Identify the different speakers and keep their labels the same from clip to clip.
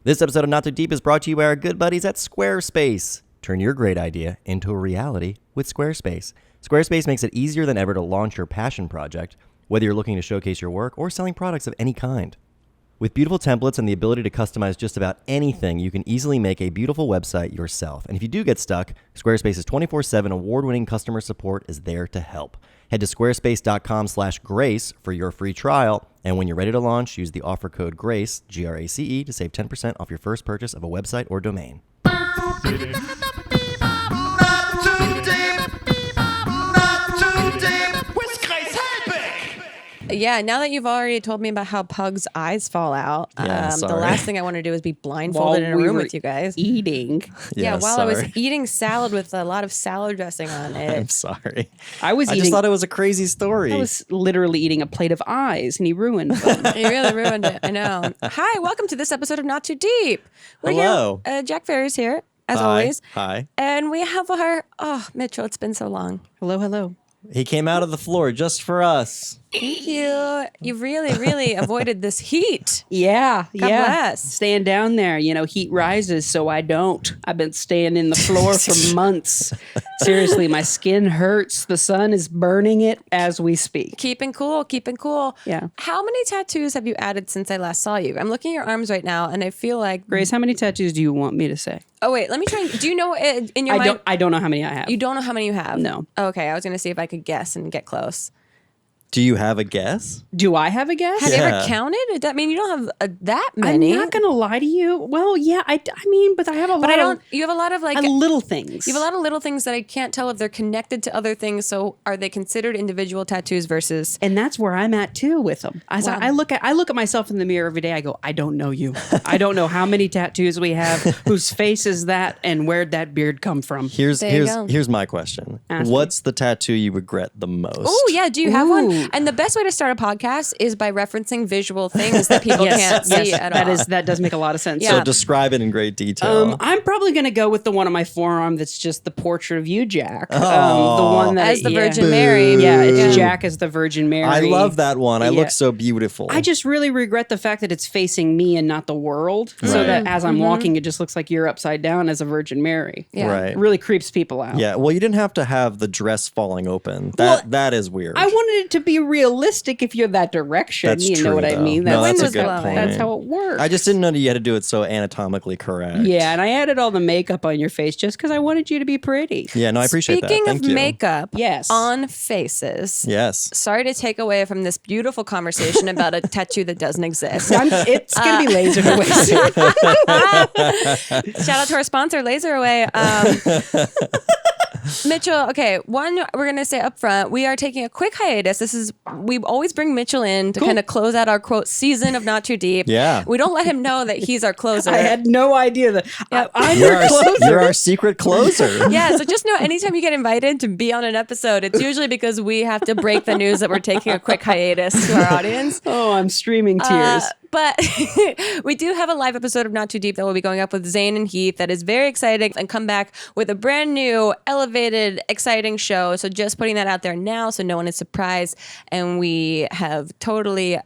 Speaker 1: This episode of Not Too Deep is brought to you by our good buddies at Squarespace. Turn your great idea into a reality with Squarespace. Squarespace makes it easier than ever to launch your passion project, whether you're looking to showcase your work or selling products of any kind. With beautiful templates and the ability to customize just about anything, you can easily make a beautiful website yourself. And if you do get stuck, Squarespace's 24/7 award-winning customer support is there to help. Head to squarespace.com/grace for your free trial. And when you're ready to launch, use the offer code GRACE, G-R-A-C-E, to save 10% off your first purchase of a website or domain.
Speaker 2: Yeah, now that you've already told me about how Pug's eyes fall out, the last thing I want to do is be blindfolded in a room with you guys.
Speaker 3: Eating.
Speaker 2: While I was eating salad with a lot of salad dressing on it.
Speaker 1: I'm sorry.
Speaker 3: I
Speaker 1: just thought it was a crazy story.
Speaker 3: I was literally eating a plate of eyes, and he ruined them.
Speaker 2: He really ruined it. I know. Hi, welcome to this episode of Not Too Deep.
Speaker 1: Hello.
Speaker 2: Here. Jack Ferry's here, as always.
Speaker 1: Hi.
Speaker 2: And we have Mitchell, it's been so long.
Speaker 3: Hello.
Speaker 1: He came out of the floor just for us.
Speaker 2: Thank you. You really, really avoided this heat.
Speaker 3: Yeah.
Speaker 2: God bless.
Speaker 3: Staying down there, heat rises, so I don't. I've been staying in the floor for months. Seriously, my skin hurts. The sun is burning it as we speak.
Speaker 2: Keeping cool.
Speaker 3: Yeah.
Speaker 2: How many tattoos have you added since I last saw you? I'm looking at your arms right now, and I feel like...
Speaker 3: Grace, how many tattoos do you want me to say?
Speaker 2: Oh, wait, let me try. Do you know in your mind?
Speaker 3: I don't know how many I have.
Speaker 2: You don't know how many you have?
Speaker 3: No.
Speaker 2: Okay, I was going to see if I could guess and get close.
Speaker 1: Do you have a guess?
Speaker 3: Do I have a guess?
Speaker 2: Have you ever counted? Does that mean you don't have that many?
Speaker 3: I'm not going to lie to you. Well, yeah, I mean, but I have a lot of...
Speaker 2: You have a lot of
Speaker 3: little things.
Speaker 2: You have a lot of little things that I can't tell if they're connected to other things. So are they considered individual tattoos versus...
Speaker 3: And that's where I'm at too with them. I look at myself in the mirror every day. I go, I don't know you. I don't know how many tattoos we have, whose face is that, and where'd that beard come from.
Speaker 1: Here's my question. What's the tattoo you regret the most?
Speaker 2: Oh, yeah. Do you have one? And the best way to start a podcast is by referencing visual things that people can't see at all.
Speaker 3: That does make a lot of sense.
Speaker 2: Yeah.
Speaker 1: So describe it in great detail.
Speaker 3: I'm probably going to go with the one on my forearm that's just the portrait of you, Jack. The one that
Speaker 2: as the Virgin Mary.
Speaker 3: Yeah, it's Jack as the Virgin Mary.
Speaker 1: I love that one. I look so beautiful.
Speaker 3: I just really regret the fact that it's facing me and not the world. Right. So that as I'm walking, it just looks like you're upside down as a Virgin Mary.
Speaker 2: Yeah.
Speaker 1: Right.
Speaker 3: It really creeps people out.
Speaker 1: Yeah. Well, you didn't have to have the dress falling open. That is weird.
Speaker 3: I wanted it to be realistic if you're that direction.
Speaker 1: That's
Speaker 3: you
Speaker 1: true,
Speaker 3: know what I mean?
Speaker 1: That's a good
Speaker 2: blowing.
Speaker 1: point.
Speaker 3: That's how it works.
Speaker 1: I just didn't know that you had to do it so anatomically correct.
Speaker 3: Yeah, and I added all the makeup on your face just because I wanted you to be pretty.
Speaker 1: Yeah, no, I appreciate that.
Speaker 2: Speaking
Speaker 1: Thank
Speaker 2: of
Speaker 1: you.
Speaker 2: makeup
Speaker 3: Yes.
Speaker 2: on faces.
Speaker 1: Yes.
Speaker 2: Sorry to take away from this beautiful conversation about a tattoo that doesn't exist.
Speaker 3: It's going to be lasered away soon.
Speaker 2: Shout out to our sponsor, Laser Away. Mitchell, okay, one, we're going to say up front, we are taking a quick hiatus. We always bring Mitchell in to kind of close out our, quote, season of Not Too Deep.
Speaker 1: Yeah.
Speaker 2: We don't let him know that he's our closer.
Speaker 3: I had no idea that I'm
Speaker 1: You're
Speaker 3: your closer.
Speaker 1: You're our secret closer.
Speaker 2: Yeah, so just know anytime you get invited to be on an episode, it's usually because we have to break the news that we're taking a quick hiatus to our audience.
Speaker 3: Oh, I'm streaming tears.
Speaker 2: But we do have a live episode of Not Too Deep that will be going up with Zane and Heath that is very exciting and come back with a brand new, elevated, exciting show. So just putting that out there now so no one is surprised. And we have totally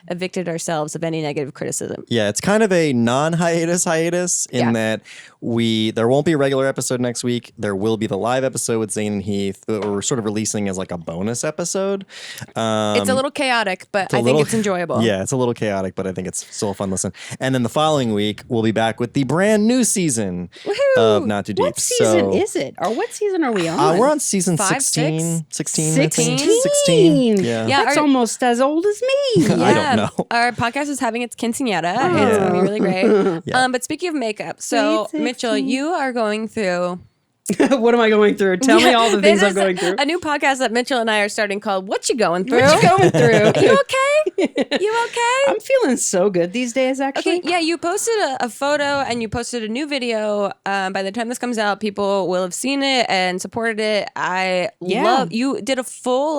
Speaker 2: evicted ourselves of any negative criticism.
Speaker 1: Yeah, it's kind of a non-hiatus in that there won't be a regular episode next week. There will be the live episode with Zane and Heath that we're sort of releasing as like a bonus episode.
Speaker 2: It's a little chaotic, but I think it's enjoyable.
Speaker 1: Yeah, it's a little chaotic, but I think it's still a fun listen. And then the following week, we'll be back with the brand new season of Not Too Deep.
Speaker 3: What season is it? Or what season are we on?
Speaker 1: We're on season 16. 16. 16. Yeah.
Speaker 3: That's almost as old as me.
Speaker 2: Yeah.
Speaker 1: I don't know.
Speaker 2: Our podcast is having its quinceañera. It's going to be really great. But speaking of makeup, so Mitchell, you are going through...
Speaker 3: What am I going through? Tell me all the things I'm going through.
Speaker 2: A new podcast that Mitchell and I are starting called What You Going Through?
Speaker 3: What you going through?
Speaker 2: You okay? You okay?
Speaker 3: I'm feeling so good these days, actually.
Speaker 2: Okay, yeah, you posted a photo and you posted a new video. By the time this comes out, people will have seen it and supported it. I love... You did a full,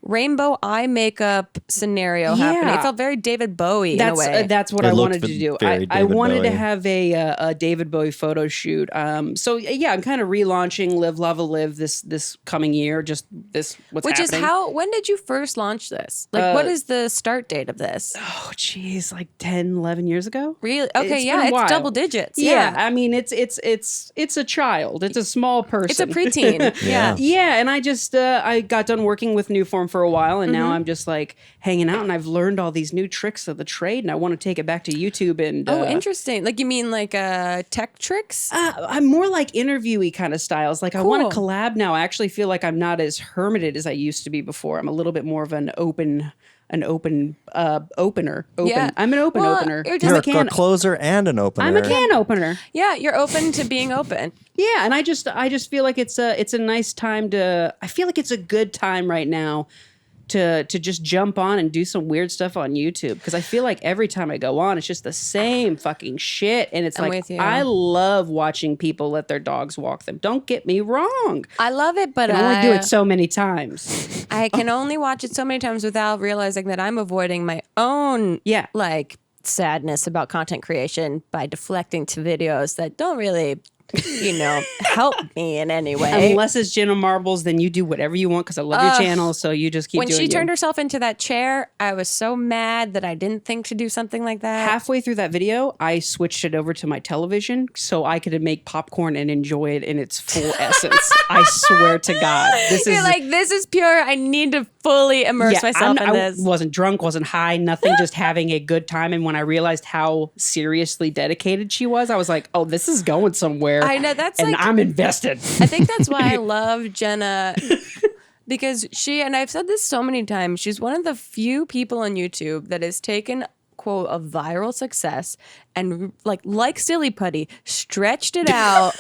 Speaker 2: rainbow eye makeup scenario happening. It felt very David Bowie in a way.
Speaker 3: That's what
Speaker 1: It
Speaker 3: I
Speaker 1: looked
Speaker 3: wanted to do.
Speaker 1: very
Speaker 3: I
Speaker 1: David
Speaker 3: wanted to
Speaker 1: Bowie.
Speaker 3: have a David Bowie photo shoot. So yeah, I'm kind of relaunching Live, Love, Live this coming year. Just what's
Speaker 2: Which
Speaker 3: happening.
Speaker 2: is when did you first launch this? Like, what is the start date of this?
Speaker 3: Oh, geez, like 10, 11 years ago.
Speaker 2: Really? Okay,
Speaker 3: It's
Speaker 2: yeah,
Speaker 3: been a
Speaker 2: it's
Speaker 3: while.
Speaker 2: double digits.
Speaker 3: Yeah,
Speaker 2: Yeah.
Speaker 3: I mean it's a child. It's a small person.
Speaker 2: It's a preteen. Yeah.
Speaker 3: Yeah, and I just I got done working with Newform for a while, and now I'm just like hanging out, and I've learned all these new tricks of the trade, and I want to take it back to YouTube. And
Speaker 2: Oh, interesting. Like, you mean like tech tricks?
Speaker 3: I'm more like interviewee kind of styles. Like I want to
Speaker 2: Cool.
Speaker 3: collab now. I actually feel like I'm not as hermited as I used to be before. I'm a little bit more of an open opener.
Speaker 2: Yeah.
Speaker 3: I'm an open
Speaker 2: Well,
Speaker 3: opener.
Speaker 2: you're
Speaker 1: You're
Speaker 3: I'm
Speaker 1: a closer and an opener.
Speaker 3: I'm a can opener.
Speaker 2: Yeah, you're open to being open.
Speaker 3: Yeah, and I just feel like it's a nice time to. I feel like it's a good time right now to just jump on and do some weird stuff on YouTube, because I feel like every time I go on, it's just the same fucking shit, and it's
Speaker 2: I'm
Speaker 3: like
Speaker 2: with you.
Speaker 3: I love watching people let their dogs walk them. Don't get me wrong.
Speaker 2: I love it, but
Speaker 3: I only do it so many times.
Speaker 2: I can only watch it so many times without realizing that I'm avoiding my own
Speaker 3: Yeah.
Speaker 2: like sadness about content creation by deflecting to videos that don't really, help me in any way.
Speaker 3: Unless it's Jenna Marbles, then you do whatever you want, because I love your channel, so you just keep
Speaker 2: When
Speaker 3: doing
Speaker 2: she
Speaker 3: you.
Speaker 2: turned herself into that chair, I was so mad that I didn't think to do something like that.
Speaker 3: Halfway through that video, I switched it over to my television so I could make popcorn and enjoy it in its full essence. I swear to God.
Speaker 2: You're like, this is pure. I need to fully immerse myself in this.
Speaker 3: I wasn't drunk, wasn't high, nothing, just having a good time. And when I realized how seriously dedicated she was, I was like, oh, this is going somewhere.
Speaker 2: I know, that's
Speaker 3: and
Speaker 2: like-
Speaker 3: I'm invested.
Speaker 2: I think that's why I love Jenna, because and I've said this so many times, she's one of the few people on YouTube that has taken, quote, a viral success and like Silly Putty, stretched it out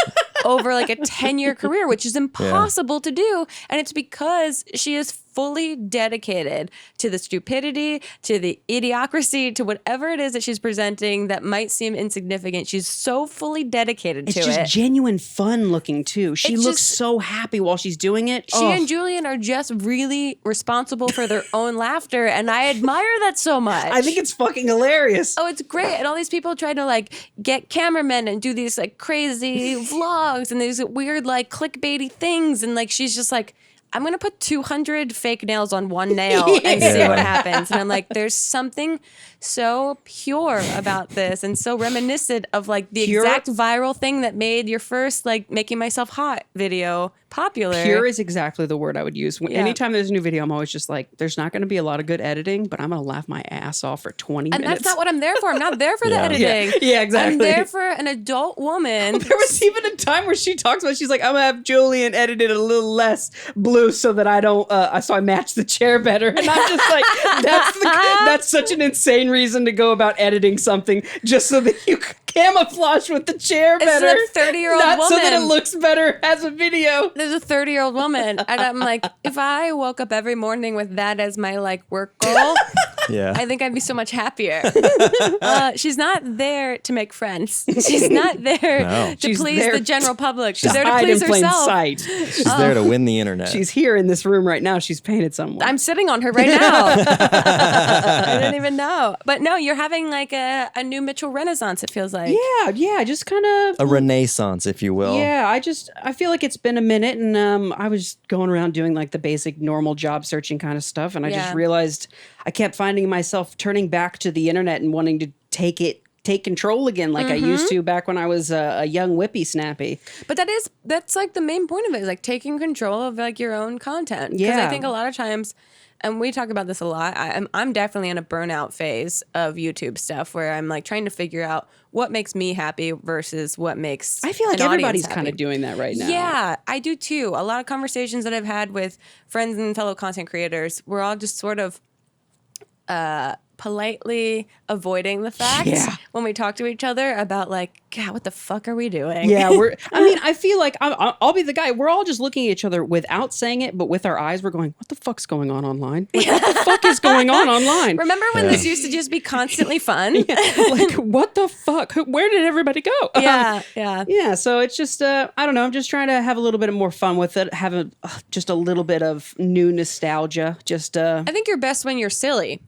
Speaker 2: over like a 10-year career, which is impossible to do. And it's because she is fully dedicated to the stupidity, to the idiocracy, to whatever it is that she's presenting that might seem insignificant. She's so fully dedicated to
Speaker 3: It's just
Speaker 2: it.
Speaker 3: genuine fun looking too. She
Speaker 2: It's
Speaker 3: looks
Speaker 2: just-
Speaker 3: so happy while she's doing it.
Speaker 2: She and Julian are just really responsible for their own laughter, and I admire that so much.
Speaker 3: I think it's fucking hilarious.
Speaker 2: Oh, it's great. And all these people try to like get cameramen and do these like crazy vlogs and these weird like clickbaity things. And like she's just like, I'm going to put 200 fake nails on one nail and see what happens. And I'm like, there's something so pure about this and so reminiscent of like the
Speaker 3: Pure?
Speaker 2: exact viral thing that made your first like making myself hot video popular.
Speaker 3: Pure is exactly the word I would use.
Speaker 2: Yeah.
Speaker 3: Anytime there's a new video, I'm always just like, there's not going to be a lot of good editing, but I'm going to laugh my ass off for 20
Speaker 2: And
Speaker 3: minutes.
Speaker 2: that's not what I'm there for. I'm not there for the
Speaker 1: Yeah.
Speaker 2: editing.
Speaker 3: Yeah, exactly.
Speaker 2: I'm there for an adult woman.
Speaker 3: There was even a time where she talks about, she's like, I'm gonna have Julian edit it a little less blue so that I don't, so I match the chair better. And I'm just like, that's such an insane reason to go about editing something just so that you camouflage with the chair better.
Speaker 2: It's a 30-year-old
Speaker 3: Not
Speaker 2: woman.
Speaker 3: so that it looks better as a video.
Speaker 2: There's a 30-year-old woman, and I'm like, if I woke up every morning with that as my like work goal,
Speaker 1: Yeah.
Speaker 2: I think I'd be so much happier. She's not there to make friends. She's not there
Speaker 1: No.
Speaker 2: to
Speaker 3: She's
Speaker 2: please
Speaker 3: there
Speaker 2: the general public. She's there to
Speaker 3: Hide
Speaker 2: please
Speaker 3: in plain
Speaker 2: herself.
Speaker 3: sight.
Speaker 1: She's there to win the internet.
Speaker 3: She's here in this room right now. She's painted someone.
Speaker 2: I'm sitting on her right now. I didn't even know. But no, you're having like a new Mitchell Renaissance, it feels like.
Speaker 3: yeah, just kind of
Speaker 1: a renaissance, if you will.
Speaker 3: Yeah, I feel like it's been a minute, and I was going around doing like the basic normal job searching kind of stuff, and I
Speaker 2: Yeah.
Speaker 3: just realized I kept finding myself turning back to the internet and wanting to take control again, like I used to back when I was a young whippy snappy.
Speaker 2: But that's like the main point of it, is like taking control of like your own content. Because I
Speaker 3: Yeah.
Speaker 2: think a lot of times, and we talk about this a lot, I'm definitely in a burnout phase of YouTube stuff where I'm like trying to figure out what makes me happy versus what makes
Speaker 3: I feel like
Speaker 2: an audience
Speaker 3: everybody's kind
Speaker 2: happy.
Speaker 3: of doing that right now.
Speaker 2: Yeah, I do too. A lot of conversations that I've had with friends and fellow content creators, we're all just sort of politely avoiding the facts when we talk to each other about like, God, what the fuck are we doing?
Speaker 3: Yeah, I feel like I'll be the guy. We're all just looking at each other without saying it, but with our eyes, we're going, what the fuck's going on online? Like, what the fuck is going on online?
Speaker 2: Remember when this used to just be constantly fun?
Speaker 3: Like, what the fuck? Where did everybody go?
Speaker 2: Yeah.
Speaker 3: Yeah, so it's just, I don't know. I'm just trying to have a little bit more fun with it, have just a little bit of new nostalgia.
Speaker 2: I think you're best when you're silly.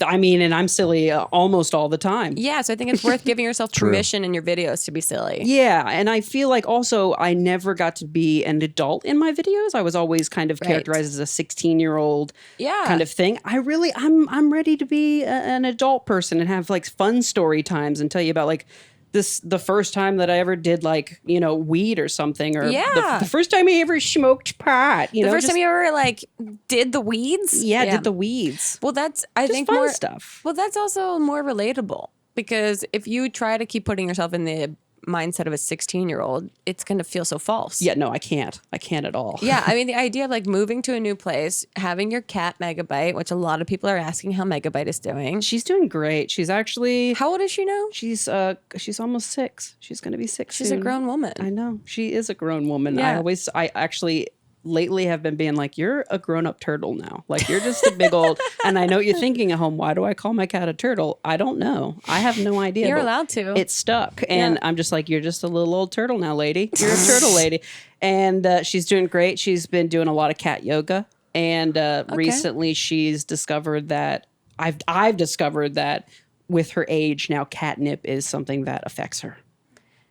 Speaker 3: I mean, and I'm silly almost all the time.
Speaker 2: Yeah, so I think it's worth giving yourself permission in your videos to be silly.
Speaker 3: Yeah, and I feel like also I never got to be an adult in my videos. I was always kind of characterized as a 16-year-old kind of thing. I'm ready to be an adult person and have like fun story times and tell you about like the first time that I ever did like, you know, weed or something, or the first time I ever smoked pot,
Speaker 2: the first time you ever like did the weeds.
Speaker 3: Yeah, did the weeds.
Speaker 2: Well, that's I think
Speaker 3: fun
Speaker 2: more
Speaker 3: stuff.
Speaker 2: Well, that's also more relatable because if you try to keep putting yourself in the mindset of a 16-year-old, it's going to feel so false.
Speaker 3: Yeah, no, I can't at all.
Speaker 2: Yeah, I mean, the idea of like moving to a new place, having your cat Megabite, which a lot of people are asking how Megabite is doing.
Speaker 3: She's doing great. She's actually...
Speaker 2: How old is she now?
Speaker 3: She's almost 6. She's going to be 6
Speaker 2: She's
Speaker 3: soon.
Speaker 2: a grown woman.
Speaker 3: I know. She is a grown woman.
Speaker 2: Yeah.
Speaker 3: I actually lately have been being like, you're a grown-up turtle now. Like, you're just a big old... And I know what you're thinking at home, why do I call my cat a turtle? I don't know. I have no idea.
Speaker 2: You're allowed to.
Speaker 3: It's stuck. And I'm just like, you're just a little old turtle now, lady. You're a turtle lady. And she's doing great. She's been doing a lot of cat yoga. And recently she's discovered that... I've discovered that with her age now, catnip is something that affects her.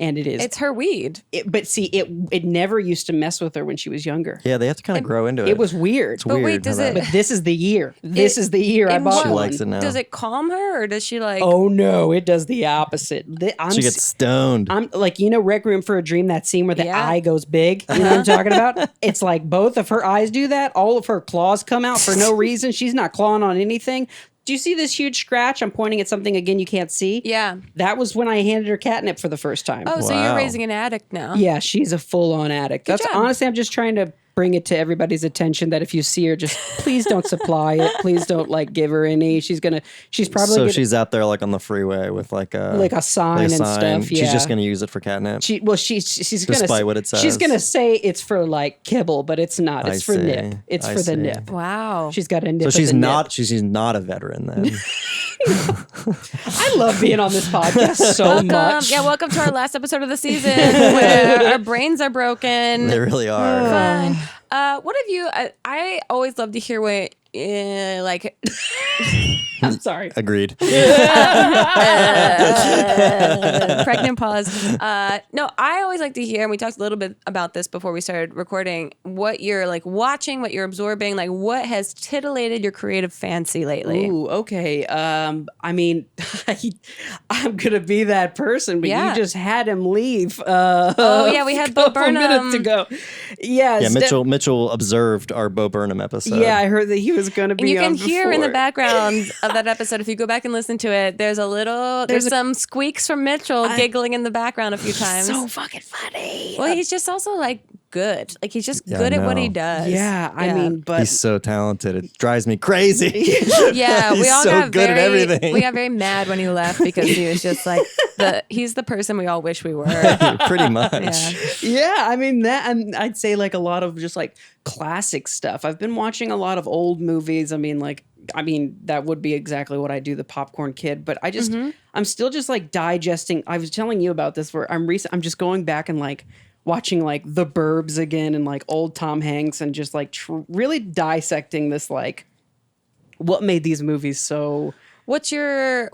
Speaker 3: And it is.
Speaker 2: It's her weed.
Speaker 3: But see, it never used to mess with her when she was younger.
Speaker 1: Yeah, they have to kind of grow into it.
Speaker 3: It was weird.
Speaker 1: It's weird.
Speaker 2: wait, does it?
Speaker 3: But this is the year. This is the year I bought
Speaker 1: She
Speaker 3: one.
Speaker 1: likes it now.
Speaker 2: Does it calm her, or does she like?
Speaker 3: Oh no, it does the opposite.
Speaker 1: She gets stoned.
Speaker 3: I'm like, you know, Requiem for a Dream, that scene where the eye goes big. You know what I'm talking about? It's like both of her eyes do that. All of her claws come out for no reason. She's not clawing on anything. Do you see this huge scratch? I'm pointing at something again you can't see.
Speaker 2: Yeah.
Speaker 3: That was when I handed her catnip for the first time.
Speaker 2: Oh, so you're raising an addict now.
Speaker 3: Yeah, she's a full-on addict. That's
Speaker 2: job.
Speaker 3: honestly, I'm just trying to bring it to everybody's attention that if you see her, just please don't supply it. Please don't like give her any. She's probably
Speaker 1: she's out there like on the freeway with like a
Speaker 3: sign and stuff. Yeah.
Speaker 1: She's just gonna use it for catnip.
Speaker 3: She's gonna
Speaker 1: despite what it says.
Speaker 3: She's gonna say it's for like kibble, but it's not. It's for nip. It's for the nip.
Speaker 2: Wow.
Speaker 3: She's got a nip.
Speaker 1: So she's
Speaker 3: of the
Speaker 1: not.
Speaker 3: nip.
Speaker 1: She's not a veteran then.
Speaker 3: I love being on this podcast so much.
Speaker 2: Yeah, welcome to our last episode of the season where our brains are broken.
Speaker 1: They really are.
Speaker 2: Fine. What have you? I always love to hear what like.
Speaker 3: I'm sorry.
Speaker 1: Agreed.
Speaker 2: Pregnant pause. No, I always like to hear, and we talked a little bit about this before we started recording, what you're like watching, what you're absorbing, like what has titillated your creative fancy lately.
Speaker 3: Ooh, okay. I mean, I'm gonna be that person, but you just had him leave.
Speaker 2: Oh yeah, we had Bo Burnham
Speaker 3: minutes ago. Yeah,
Speaker 1: Mitchell observed our Bo Burnham episode.
Speaker 3: Yeah, I heard that he was gonna be.
Speaker 2: And you
Speaker 3: on
Speaker 2: can hear in the
Speaker 3: before.
Speaker 2: background of that episode, if you go back and listen to it, there's some squeaks from Mitchell giggling in the background a few times.
Speaker 3: So fucking funny.
Speaker 2: Well, he's just also like good. Like he's just good at what he does.
Speaker 3: Yeah, I mean, but
Speaker 1: he's so talented. It drives me crazy.
Speaker 2: Yeah, we
Speaker 1: He's
Speaker 2: all
Speaker 1: so
Speaker 2: got
Speaker 1: good at everything.
Speaker 2: We got very mad when he left because he was just like he's the person we all wish we were.
Speaker 1: Pretty much.
Speaker 2: Yeah.
Speaker 3: yeah, I mean that, and I'd say like a lot of just like classic stuff. I've been watching a lot of old movies. I mean, that would be exactly what I do, the popcorn kid. But I'm still just like digesting. I was telling you about this where I'm just going back and like watching like The Burbs again and like old Tom Hanks and just like really dissecting this, like what made these movies so.
Speaker 2: Are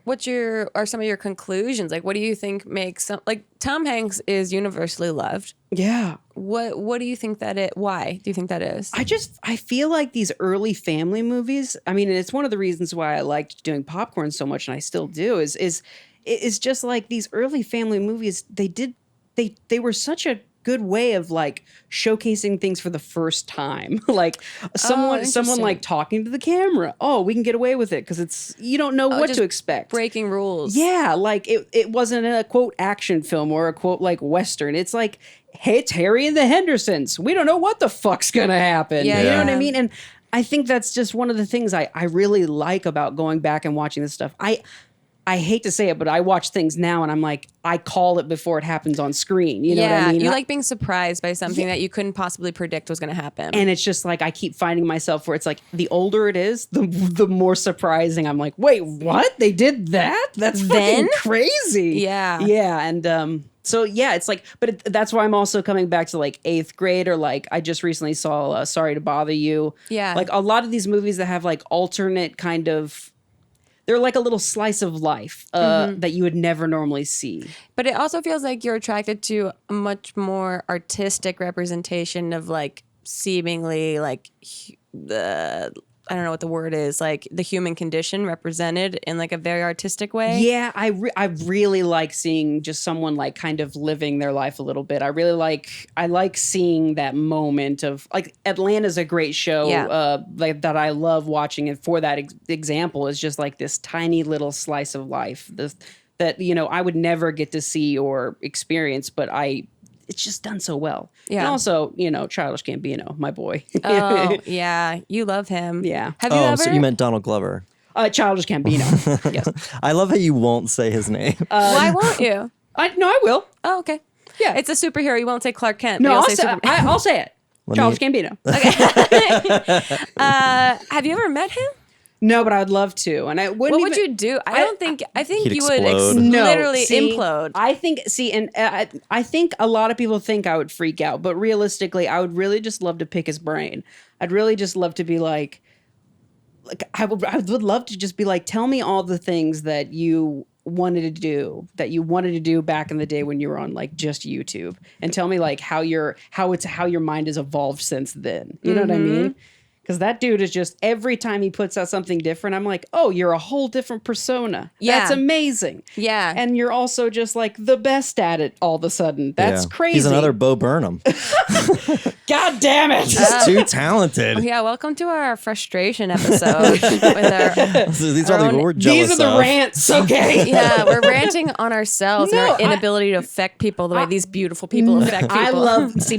Speaker 2: some of your conclusions? Like, what do you think makes like Tom Hanks is universally loved?
Speaker 3: Yeah.
Speaker 2: What do you think that it? Why do you think that is?
Speaker 3: I feel like these early family movies, I mean, and it's one of the reasons why I liked doing popcorn so much, and I still do, is just like these early family movies, they were such a good way of like showcasing things for the first time. Like someone like talking to the camera. Oh, we can get away with it because it's, you don't know what to expect.
Speaker 2: Breaking rules.
Speaker 3: Yeah, like it wasn't a quote action film or a quote like Western. It's like, hey, it's Harry and the Hendersons. We don't know what the fuck's gonna happen.
Speaker 2: Yeah,
Speaker 3: you know what I mean? And I think that's just one of the things I really like about going back and watching this stuff. I hate to say it, but I watch things now and I'm like, I call it before it happens on screen. You know what I mean?
Speaker 2: You like being surprised by something that you couldn't possibly predict was going to happen.
Speaker 3: And it's just like I keep finding myself where it's like the older it is, the more surprising. I'm like, wait, what? They did that? That's fucking crazy.
Speaker 2: Yeah.
Speaker 3: Yeah. And so, yeah, it's like, but that's why I'm also coming back to like 8th grade, or like I just recently saw Sorry to Bother You.
Speaker 2: Yeah.
Speaker 3: Like a lot of these movies that have like alternate kind of, they're like a little slice of life that you would never normally see.
Speaker 2: But it also feels like you're attracted to a much more artistic representation of like seemingly like the, I don't know what the word is, like the human condition represented in like a very artistic way.
Speaker 3: Yeah, I really like seeing just someone like kind of living their life a little bit. I like seeing that moment of like Atlanta's a great show like that I love watching, and for that example is just like this tiny little slice of life that you know I would never get to see or experience, but it's just done so well.
Speaker 2: Yeah.
Speaker 3: And also, you know, Childish Gambino, my boy.
Speaker 2: Oh, yeah. You love him.
Speaker 3: Yeah.
Speaker 2: Have you ever?
Speaker 1: So you meant Donald Glover.
Speaker 3: Childish Gambino. Yes.
Speaker 1: I love how you won't say his name.
Speaker 2: Why won't you?
Speaker 3: I will.
Speaker 2: Oh, okay.
Speaker 3: Yeah.
Speaker 2: It's a superhero. You won't say Clark Kent.
Speaker 3: No,
Speaker 2: but you'll
Speaker 3: I'll say it. Childish Gambino.
Speaker 2: Have you ever met him?
Speaker 3: No, but I would love to. And I wouldn't.
Speaker 2: What would you do? I think
Speaker 1: He'd
Speaker 2: you would
Speaker 1: explode.
Speaker 2: literally
Speaker 3: see,
Speaker 2: implode.
Speaker 3: I think. And I think a lot of people think I would freak out, but realistically, I would really just love to pick his brain. I'd really just love to be like I would love to just be like, tell me all the things that you wanted to do back in the day when you were on like just YouTube, and tell me like how your mind has evolved since then. You know what I mean? Because that dude is just, every time he puts out something different, I'm like, oh, you're a whole different persona.
Speaker 2: Yeah.
Speaker 3: That's amazing.
Speaker 2: Yeah.
Speaker 3: And you're also just like the best at it all of a sudden. That's crazy.
Speaker 1: He's another Bo Burnham.
Speaker 3: God damn it.
Speaker 1: He's too talented.
Speaker 2: Yeah, welcome to our frustration episode with our
Speaker 1: These are the we're jealous
Speaker 3: These are the
Speaker 1: of.
Speaker 3: rants, okay?
Speaker 2: yeah, we're ranting on ourselves and
Speaker 3: No,
Speaker 2: our inability to affect people the way these beautiful people affect people.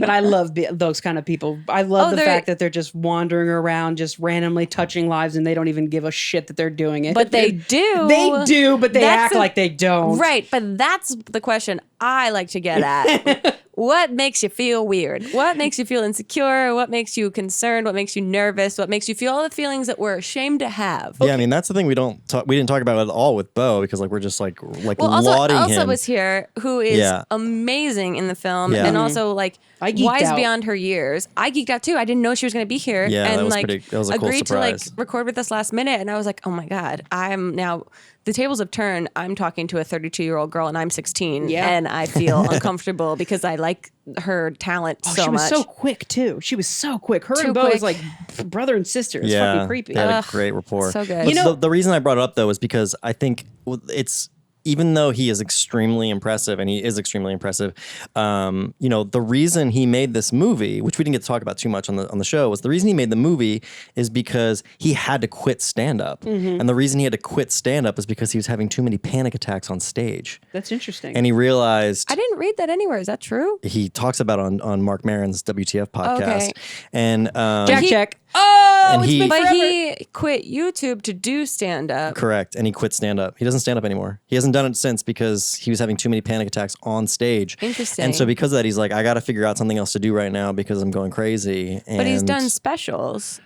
Speaker 3: I love those kind of people. I love the fact that they're just wandering around, just randomly touching lives, and they don't even give a shit that they're doing it.
Speaker 2: But they do.
Speaker 3: They do, but they act like they don't.
Speaker 2: Right, but that's the question I like to get at. What makes you feel weird? What makes you feel insecure? What makes you concerned? What makes you nervous? What makes you feel all the feelings that we're ashamed to have?
Speaker 1: Yeah, I mean that's the thing we didn't talk about at all with Bo, because like we're just like
Speaker 2: Well, also,
Speaker 1: lauding
Speaker 2: Elsa
Speaker 1: him.
Speaker 2: was here, who is amazing in the film, and also like wise
Speaker 3: out.
Speaker 2: beyond her years. I geeked out too. I didn't know she was going to be here,
Speaker 1: Yeah,
Speaker 2: and
Speaker 1: that was
Speaker 2: like
Speaker 1: that was a cool
Speaker 2: agreed to like
Speaker 1: surprise.
Speaker 2: record with us last minute, and I was like, oh my god, I'm now. The tables have turned. I'm talking to a 32-year-old girl, and I'm 16, and I feel uncomfortable because I like her talent so much.
Speaker 3: She was so quick too. She was so quick. Her and Bo is like brother and sister. It's fucking creepy.
Speaker 1: They had a great rapport.
Speaker 2: So good.
Speaker 1: But
Speaker 3: You know-
Speaker 1: the reason I brought it up though is because I think it's, even though he is extremely impressive, and he is extremely impressive, you know, the reason he made this movie, which we didn't get to talk about too much on the show, was the reason he made the movie is because he had to quit stand-up. And the reason he had to quit stand-up is because he was having too many panic attacks on stage.
Speaker 3: That's interesting.
Speaker 1: And he realized...
Speaker 2: I didn't read that anywhere. Is that true?
Speaker 1: He talks about on Mark Maron's WTF podcast.
Speaker 2: Okay.
Speaker 1: And
Speaker 3: Jack.
Speaker 2: Oh,
Speaker 1: And he-
Speaker 2: but he quit YouTube to do stand-up.
Speaker 1: correct. And he quit stand-up. He doesn't stand up anymore. He hasn't done it since because he was having too many panic attacks on stage.
Speaker 2: Interesting.
Speaker 1: And so because of that, he's like, I got to figure out something else to do right now because I'm going crazy. And
Speaker 2: But he's done specials.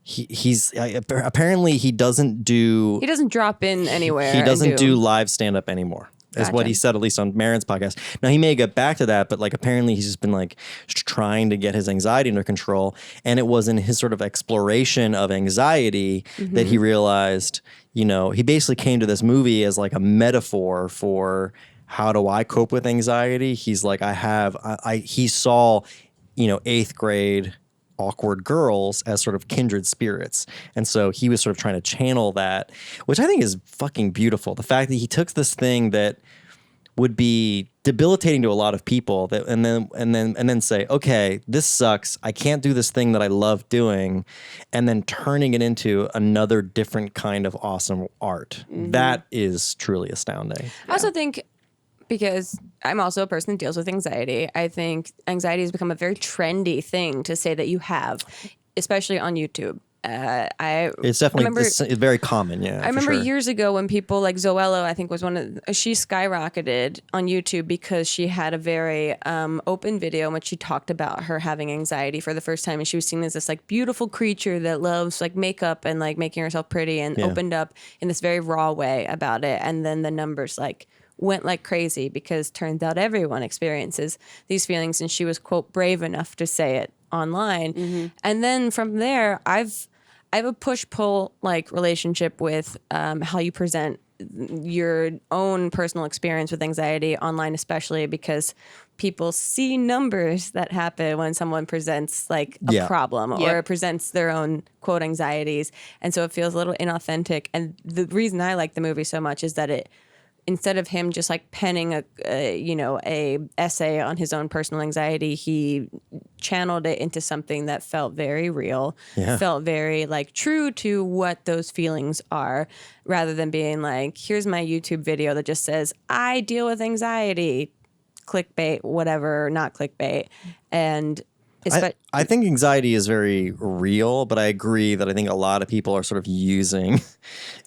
Speaker 1: He's apparently he doesn't do...
Speaker 2: He doesn't drop in anywhere.
Speaker 1: He
Speaker 2: and
Speaker 1: doesn't do live stand-up anymore. Is what
Speaker 2: Gotcha.
Speaker 1: he said, at least on Maron's podcast. Now, he may get back to that, but like apparently he's just been like trying to get his anxiety under control. And it was in his sort of exploration of anxiety that he realized, you know, he basically came to this movie as like a metaphor for how do I cope with anxiety? He's like, he saw, you know, 8th grade awkward girls as sort of kindred spirits. And so he was sort of trying to channel that, which I think is fucking beautiful. The fact that he took this thing that would be debilitating to a lot of people that and then say, okay, this sucks. I can't do this thing that I love doing, and then turning it into another different kind of awesome art. That is truly astounding.
Speaker 2: I also think, because I'm also a person that deals with anxiety, I think anxiety has become a very trendy thing to say that you have, especially on YouTube.
Speaker 1: It's definitely it's very common. Yeah,
Speaker 2: I remember years ago when people like Zoella, I think was she skyrocketed on YouTube because she had a very open video in which she talked about her having anxiety for the first time, and she was seen as this like beautiful creature that loves like makeup and like making herself pretty, and opened up in this very raw way about it. And then the numbers like went like crazy because turns out everyone experiences these feelings, and she was, quote, brave enough to say it online. And then from there, I have a push-pull like relationship with how you present your own personal experience with anxiety online, especially because people see numbers that happen when someone presents like a problem or presents their own, quote, anxieties. And so it feels a little inauthentic. And the reason I like the movie so much is that it, instead of him just like penning a essay on his own personal anxiety, he channeled it into something that felt very real, felt very like true to what those feelings are, rather than being like, here's my YouTube video that just says, I deal with anxiety, clickbait, whatever, not clickbait. And
Speaker 1: I think anxiety is very real, but I agree that I think a lot of people are sort of using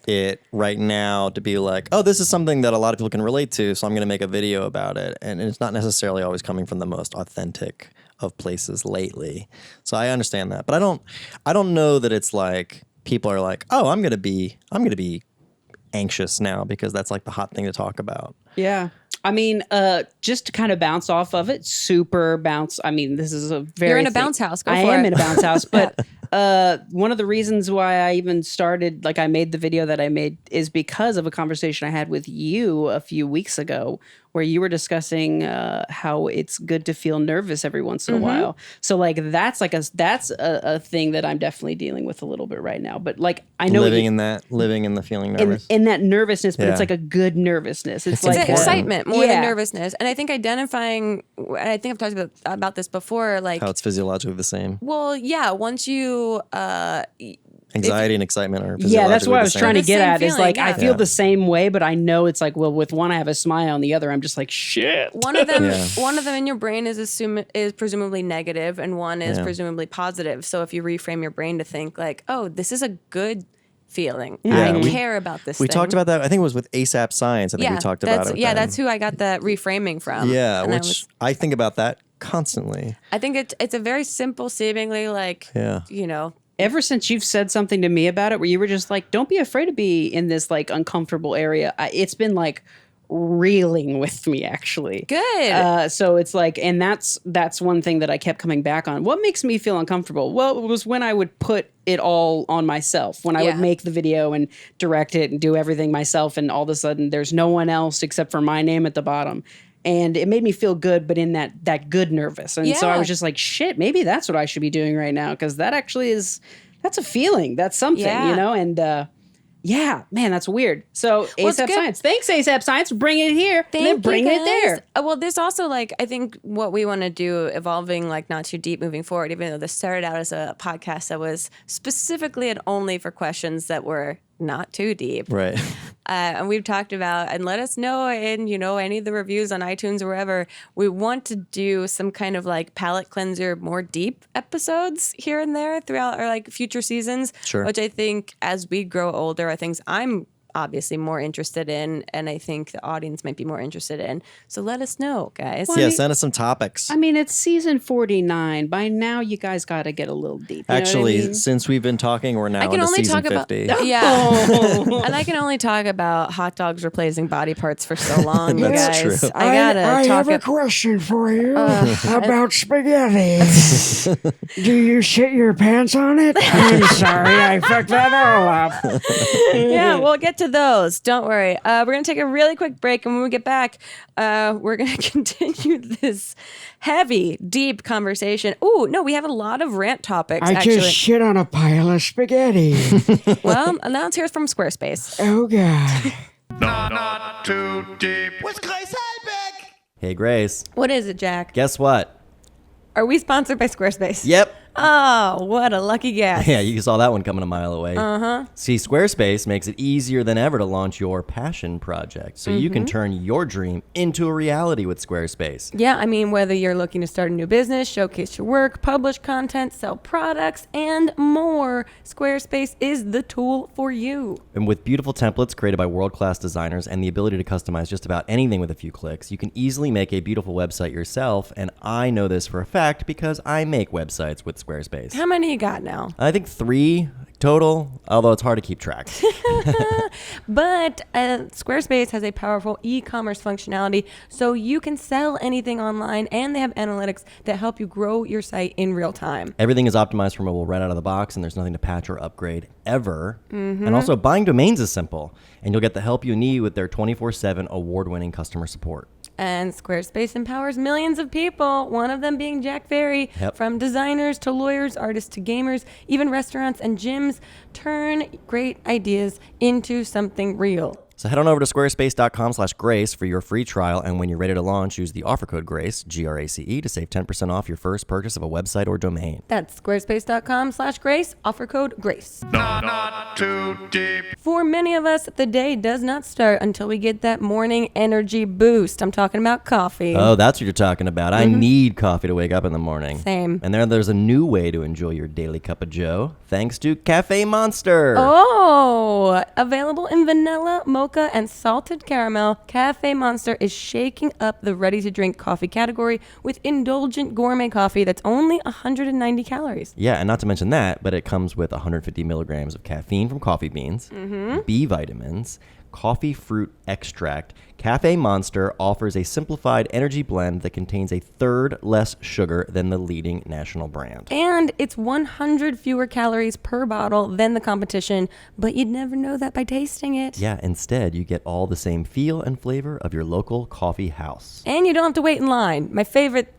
Speaker 1: it right now to be like, oh, this is something that a lot of people can relate to, so I'm going to make a video about it. And it's not necessarily always coming from the most authentic of places lately. So I understand that. But I don't know that it's like people are like, oh, I'm going to be anxious now because that's like the hot thing to talk about.
Speaker 3: Yeah. I mean, just to kind of bounce off of it, I mean, this is a very...
Speaker 2: You're in a bounce house. Go for it.
Speaker 3: I am in a bounce house. But one of the reasons why I even started, like I made the video that I made, is because of a conversation I had with you a few weeks ago where you were discussing how it's good to feel nervous every once in a while. So like that's a thing that I'm definitely dealing with a little bit right now. But like I know
Speaker 1: living in the feeling nervous.
Speaker 3: In that nervousness, but it's like a good nervousness. It's like
Speaker 2: it's excitement more than nervousness. And I think identifying, and I think I've talked about this before, like
Speaker 1: how it's physiologically the same.
Speaker 2: Well, yeah, once you
Speaker 1: anxiety and excitement are
Speaker 3: that's what I was trying to get at.
Speaker 2: Feeling,
Speaker 3: is like I feel the same way, but I know it's like, well, with one I have a smile, on the other I'm just like shit.
Speaker 2: One of them in your brain is presumably negative, and one is presumably positive. So if you reframe your brain to think like, oh, this is a good feeling. I care about this.
Speaker 1: We
Speaker 2: thing.
Speaker 1: talked about that. I think it was with ASAP Science. I think we talked about it.
Speaker 2: That's who I got that reframing from.
Speaker 1: Yeah, which I think about that constantly.
Speaker 2: I think it's a very simple, seemingly like
Speaker 3: Ever since you've said something to me about it where you were just like, don't be afraid to be in this like uncomfortable area, it's been like reeling with me actually.
Speaker 2: Good.
Speaker 3: So it's like, and that's one thing that I kept coming back on. What makes me feel uncomfortable? Well, it was when I would put it all on myself, when I would make the video and direct it and do everything myself, and all of a sudden there's no one else except for my name at the bottom. And it made me feel good, but in that good nervous. And so I was just like, shit, maybe that's what I should be doing right now. Because that actually that's a feeling. That's something, And man, that's weird. So ASAP Science. Thanks, ASAP Science, for bringing it here. And then bring it there.
Speaker 2: Well, there's also like, I think what we want to do, evolving like Not Too Deep moving forward, even though this started out as a podcast that was specifically and only for questions that were not too deep.
Speaker 1: Right.
Speaker 2: And we've talked about, and let us know in, any of the reviews on iTunes or wherever, we want to do some kind of like palate cleanser, more deep episodes here and there throughout our like future seasons.
Speaker 1: Sure.
Speaker 2: Which I think as we grow older are things I'm obviously more interested in, and I think the audience might be more interested in. So let us know, guys.
Speaker 1: Well, send us some topics.
Speaker 3: I mean, it's season 49. By now, you guys got to get a little deep.
Speaker 1: Actually, since we've been talking, we're now into season 50.
Speaker 2: And I can only talk about hot dogs replacing body parts for so long, you
Speaker 1: That's
Speaker 2: guys.
Speaker 1: true.
Speaker 4: I have a question for you about spaghetti. Do you shit your pants on it? I'm sorry, I fucked that all up.
Speaker 2: Yeah, we'll get to those. Don't worry. We're going to take a really quick break, and when we get back, we're going to continue this heavy, deep conversation. Ooh, no, we have a lot of rant topics,
Speaker 4: I just shit on a pile of spaghetti.
Speaker 2: Well, now let's hear from Squarespace.
Speaker 4: Oh, God.
Speaker 5: Not too deep. With Grace Helbig.
Speaker 1: Hey, Grace.
Speaker 2: What is it, Jack?
Speaker 1: Guess what?
Speaker 2: Are we sponsored by Squarespace?
Speaker 1: Yep.
Speaker 2: Oh, what a lucky guess.
Speaker 1: Yeah, you saw that one coming a mile away. See, Squarespace makes it easier than ever to launch your passion project, so you can turn your dream into a reality with Squarespace.
Speaker 2: Yeah, I mean, whether you're looking to start a new business, showcase your work, publish content, sell products, and more, Squarespace is the tool for you.
Speaker 1: And with beautiful templates created by world-class designers and the ability to customize just about anything with a few clicks, you can easily make a beautiful website yourself, and I know this for a fact because I make websites with Squarespace.
Speaker 2: How many you got now?
Speaker 1: I think 3 total, although it's hard to keep track.
Speaker 2: But Squarespace has a powerful e-commerce functionality, so you can sell anything online, and they have analytics that help you grow your site in real time.
Speaker 1: Everything is optimized for mobile right out of the box, and there's nothing to patch or upgrade ever. And also, buying domains is simple, and you'll get the help you need with their 24/7 award-winning customer support.
Speaker 2: And Squarespace empowers millions of people, one of them being Jack Ferry.
Speaker 1: Yep.
Speaker 2: From designers to lawyers, artists to gamers, even restaurants and gyms, turn great ideas into something real.
Speaker 1: So head on over to squarespace.com/grace for your free trial, and when you're ready to launch, use the offer code GRACE, GRACE, to save 10% off your first purchase of a website or domain.
Speaker 2: That's squarespace.com/grace, offer code GRACE.
Speaker 5: Not too deep.
Speaker 2: For many of us, the day does not start until we get that morning energy boost. I'm talking about coffee.
Speaker 1: Oh, that's what you're talking about. I need coffee to wake up in the morning.
Speaker 2: Same.
Speaker 1: And there's a new way to enjoy your daily cup of joe, thanks to Cafe Monster.
Speaker 2: Oh, available in vanilla, mocha, and salted caramel, Cafe Monster is shaking up the ready-to-drink coffee category with indulgent gourmet coffee that's only 190 calories.
Speaker 1: Yeah, and not to mention that, but it comes with 150 milligrams of caffeine from coffee beans, B vitamins, coffee fruit extract. Cafe Monster offers a simplified energy blend that contains a third less sugar than the leading national brand.
Speaker 2: And it's 100 fewer calories per bottle than the competition, but you'd never know that by tasting it.
Speaker 1: Yeah, instead, you get all the same feel and flavor of your local coffee house.
Speaker 2: And you don't have to wait in line. My favorite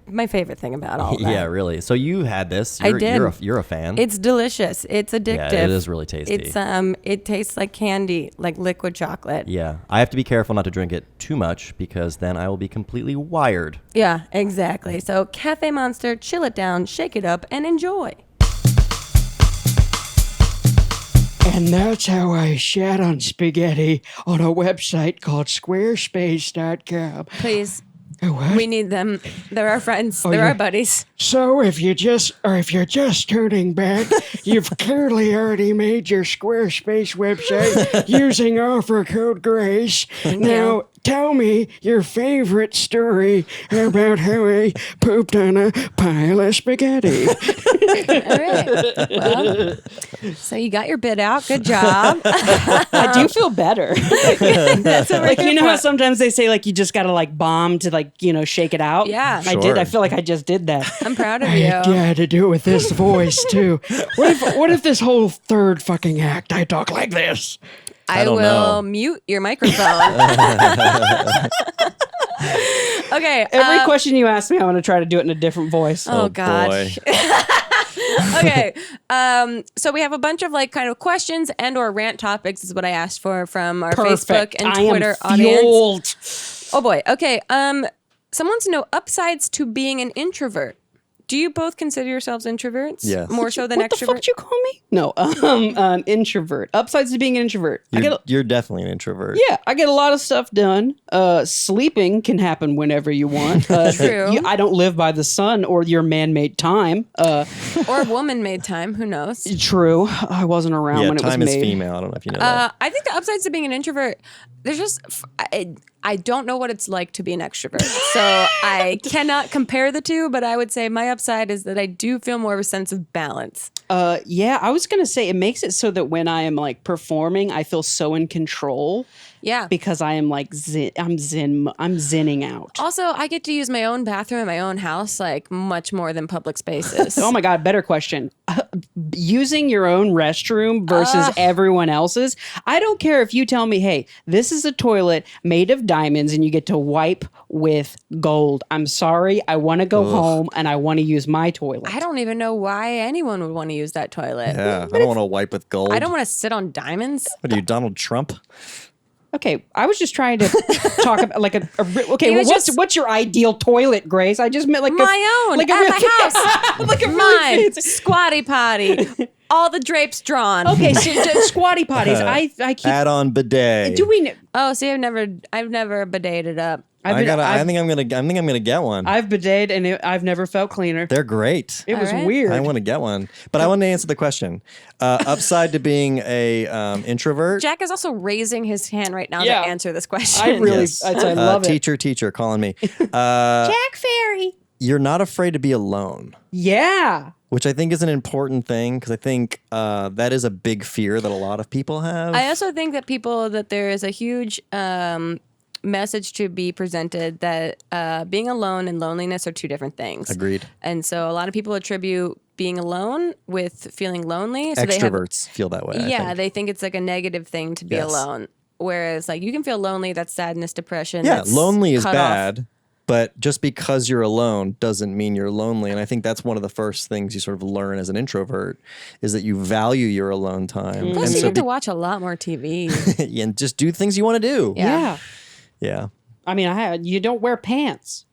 Speaker 2: thing about all that.
Speaker 1: Yeah, really. So you had this.
Speaker 2: I did.
Speaker 1: You're a fan.
Speaker 2: It's delicious. It's addictive.
Speaker 1: Yeah, it is really tasty.
Speaker 2: It's it tastes like candy, like liquid chocolate.
Speaker 1: Yeah, I have to be careful not to drink it too much because then I will be completely wired.
Speaker 2: Yeah, exactly. So Cafe Monster, chill it down, shake it up, and enjoy.
Speaker 4: And that's how I shat on spaghetti on a website called squarespace.com.
Speaker 2: Please.
Speaker 4: Oh, what?
Speaker 2: We need them. They're our friends. They're our buddies.
Speaker 4: So if you're just turning back, you've clearly already made your Squarespace website using offer code GRACE. Now, tell me your favorite story about how I pooped on a pile of spaghetti.
Speaker 2: All right. Well, so you got your bit out. Good job.
Speaker 3: I do feel better.
Speaker 2: That's what we're
Speaker 3: Like,
Speaker 2: here
Speaker 3: you know how
Speaker 2: for.
Speaker 3: sometimes they say, like, you just got to, like, bomb to, like, shake it out?
Speaker 2: Yeah.
Speaker 3: I did.
Speaker 1: Sure.
Speaker 3: I feel like I just did that.
Speaker 2: I'm proud of
Speaker 4: I
Speaker 2: you.
Speaker 4: had to do it with this voice, too. What if this whole third fucking act I talk like this?
Speaker 2: I
Speaker 1: don't
Speaker 2: will
Speaker 1: know.
Speaker 2: mute your microphone. Okay.
Speaker 3: Every question you ask me, I'm going to try to do it in a different voice.
Speaker 2: Oh, God.
Speaker 1: boy.
Speaker 2: Okay. So we have a bunch of like kind of questions and or rant topics is what I asked for from our Facebook and
Speaker 3: I
Speaker 2: Twitter
Speaker 3: am
Speaker 2: audience.
Speaker 3: fueled.
Speaker 2: Oh boy. Okay. Someone wants to know upsides to being an introvert. Do you both consider yourselves introverts?
Speaker 1: Yes.
Speaker 2: More so than
Speaker 3: What the fuck
Speaker 2: extroverts?
Speaker 3: did you call me? No, an introvert. Upsides to being an introvert.
Speaker 1: You're definitely an introvert.
Speaker 3: Yeah, I get a lot of stuff done. Sleeping can happen whenever you want.
Speaker 2: True.
Speaker 3: I don't live by the sun or your man-made time.
Speaker 2: Or woman-made time. Who knows?
Speaker 3: True. I wasn't around
Speaker 1: Yeah,
Speaker 3: when it was
Speaker 1: time
Speaker 3: made.
Speaker 1: is female. I don't know if you know that.
Speaker 2: I think the upsides to being an introvert, there's just, I don't know what it's like to be an extrovert. So I cannot compare the two, but I would say my upside is that I do feel more of a sense of balance.
Speaker 3: Yeah, I was going to say it makes it so that when I am like performing, I feel so in control
Speaker 2: Yeah.
Speaker 3: because I am like, I'm zenning out.
Speaker 2: Also, I get to use my own bathroom in my own house like much more than public spaces.
Speaker 3: Oh my God, better question. Using your own restroom versus everyone else's. I don't care if you tell me, hey, this is a toilet made of diamonds and you get to wipe with gold. I'm sorry. I want to go home and I want to use my toilet.
Speaker 2: I don't even know why anyone would want to use that toilet.
Speaker 6: Yeah, I don't want to wipe with gold.
Speaker 2: I don't want to sit on diamonds.
Speaker 6: What are you, Donald Trump?
Speaker 3: Okay, I was just trying to talk about like okay.
Speaker 2: He
Speaker 3: Well,
Speaker 2: was
Speaker 3: what's your ideal toilet, Grace? I just meant like
Speaker 2: My own,
Speaker 3: like
Speaker 2: at my house.
Speaker 3: like a
Speaker 2: Mine,
Speaker 3: really fancy.
Speaker 2: squatty potty, all the drapes drawn.
Speaker 3: Okay, so just squatty potties. I keep.
Speaker 1: Add-on bidet.
Speaker 3: Do we?
Speaker 2: Oh, see, I've never bideted up.
Speaker 1: I think I'm gonna get one.
Speaker 3: I've bideted and I've never felt cleaner.
Speaker 1: They're great.
Speaker 3: It was
Speaker 2: right.
Speaker 3: weird.
Speaker 1: I want to get one, but I want to answer the question. Upside to being a introvert.
Speaker 2: Jack is also raising his hand right now
Speaker 3: Yeah.
Speaker 2: to answer this question.
Speaker 3: I really,
Speaker 1: Yes.
Speaker 3: I love it.
Speaker 1: Teacher, calling me.
Speaker 3: Jack Fairy.
Speaker 1: You're not afraid to be alone,
Speaker 3: Yeah.
Speaker 1: which I think is an important thing because I think that is a big fear that a lot of people have.
Speaker 2: I also think that there is a huge message to be presented that being alone and loneliness are two different things.
Speaker 1: Agreed.
Speaker 2: And so a lot of people attribute being alone with feeling lonely. So
Speaker 1: Extroverts feel that way. I think.
Speaker 2: they think it's like a negative thing to be
Speaker 1: Yes.
Speaker 2: alone. Whereas like you can feel lonely, that's sadness, depression.
Speaker 1: Yeah,
Speaker 2: that's
Speaker 1: lonely is
Speaker 2: cut off.
Speaker 1: bad, but just because you're alone doesn't mean you're lonely. And I think that's one of the first things you sort of learn as an introvert is that you value your alone time.
Speaker 2: Plus
Speaker 1: And
Speaker 2: you
Speaker 1: so
Speaker 2: get to watch a lot more TV.
Speaker 1: and just do things you want to do.
Speaker 2: Yeah.
Speaker 1: Yeah.
Speaker 3: I mean, you don't wear pants.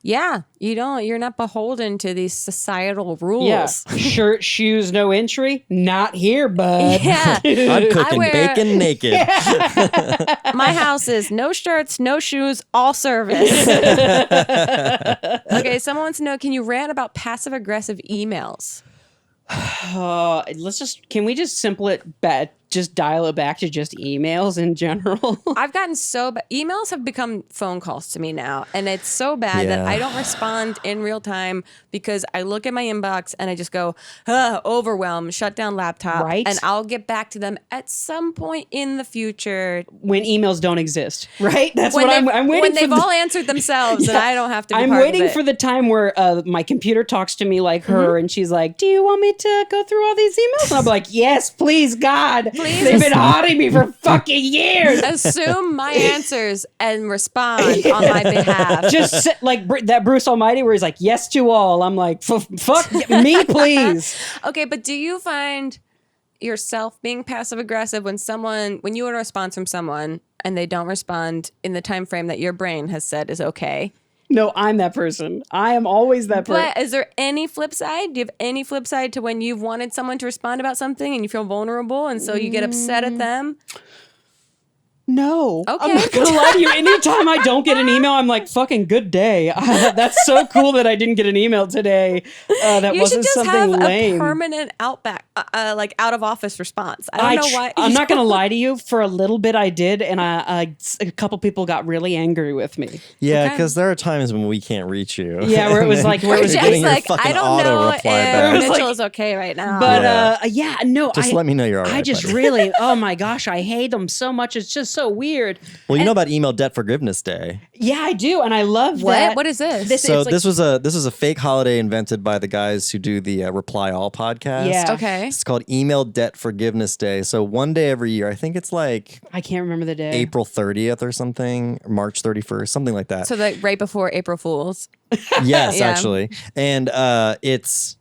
Speaker 2: Yeah, you're not beholden to these societal rules.
Speaker 3: Yeah. Shirt, shoes, no entry. Not here, bud.
Speaker 2: Yeah.
Speaker 1: I'm cooking
Speaker 2: wear-
Speaker 1: bacon naked.
Speaker 2: My house is no shirts, no shoes, all service. Okay, someone wants to know, can you rant about passive aggressive emails?
Speaker 3: Can we just just dial it back to just emails in general?
Speaker 2: I've gotten so bad. Emails have become phone calls to me now. And it's so bad that
Speaker 1: Yeah.
Speaker 2: I don't respond in real time because I look at my inbox and I just go, overwhelmed, shut down laptop.
Speaker 3: Right.
Speaker 2: And I'll get back to them at some point in the future.
Speaker 3: When emails don't exist, right? That's
Speaker 2: When
Speaker 3: what I'm
Speaker 2: they've-
Speaker 3: waiting
Speaker 2: when
Speaker 3: for.
Speaker 2: they've all answered themselves and I don't have to be
Speaker 3: I'm
Speaker 2: part
Speaker 3: waiting
Speaker 2: of it.
Speaker 3: for the time where my computer talks to me like
Speaker 2: Mm-hmm.
Speaker 3: her and she's like, do you want me to go through all these emails? And I'm like, yes, please, God.
Speaker 2: Please.
Speaker 3: They've been haunting me for fucking years.
Speaker 2: Assume my answers and respond on my behalf.
Speaker 3: Just sit, like that Bruce Almighty where he's like, yes to all. I'm like, fuck me, please.
Speaker 2: Okay, but do you find yourself being passive aggressive when you want a response from someone and they don't respond in the time frame that your brain has said is okay?
Speaker 3: No, I'm that person. I am always that person.
Speaker 2: But is there any flip side? Do you have any flip side to when you've wanted someone to respond about something and you feel vulnerable and so you get upset at them?
Speaker 3: No.
Speaker 2: Okay.
Speaker 3: I'm not gonna lie to you. Anytime I don't get an email, I'm like, fucking good day. That's so cool that I didn't get an email today. That
Speaker 2: You
Speaker 3: wasn't
Speaker 2: should just
Speaker 3: something
Speaker 2: have
Speaker 3: lame.
Speaker 2: a permanent like out of office response. I don't know why.
Speaker 3: I'm not gonna lie to you. For a little bit, I did, and a couple people got really angry with me.
Speaker 1: Yeah,
Speaker 2: Okay.
Speaker 1: because there are times when we can't reach you.
Speaker 3: Yeah, where it was like, where it was
Speaker 1: You're
Speaker 2: Jack's
Speaker 1: getting your
Speaker 2: like,
Speaker 1: fucking
Speaker 2: I don't
Speaker 1: auto
Speaker 2: know if
Speaker 1: reply back.
Speaker 3: It was
Speaker 2: Mitchell
Speaker 3: like-
Speaker 2: is okay right now.
Speaker 3: But
Speaker 1: Yeah. Just let me know you're all
Speaker 3: I
Speaker 1: right,
Speaker 3: just
Speaker 1: buddy.
Speaker 3: really, oh my gosh, I hate them so much. It's just so weird.
Speaker 1: Well, you know about Email Debt Forgiveness Day.
Speaker 3: Yeah, I do, and I love
Speaker 2: What?
Speaker 3: that.
Speaker 2: What is this?
Speaker 1: So
Speaker 3: it's like-
Speaker 1: this was a fake holiday invented by the guys who do the Reply All podcast.
Speaker 3: Yeah.
Speaker 2: Okay.
Speaker 1: It's called Email Debt Forgiveness Day. So one day every year, I think it's like
Speaker 3: I can't remember the day.
Speaker 1: April 30th or something, or March 31st, something like that.
Speaker 2: So like right before April Fools.
Speaker 1: Yes,
Speaker 2: Yeah.
Speaker 1: actually. And it's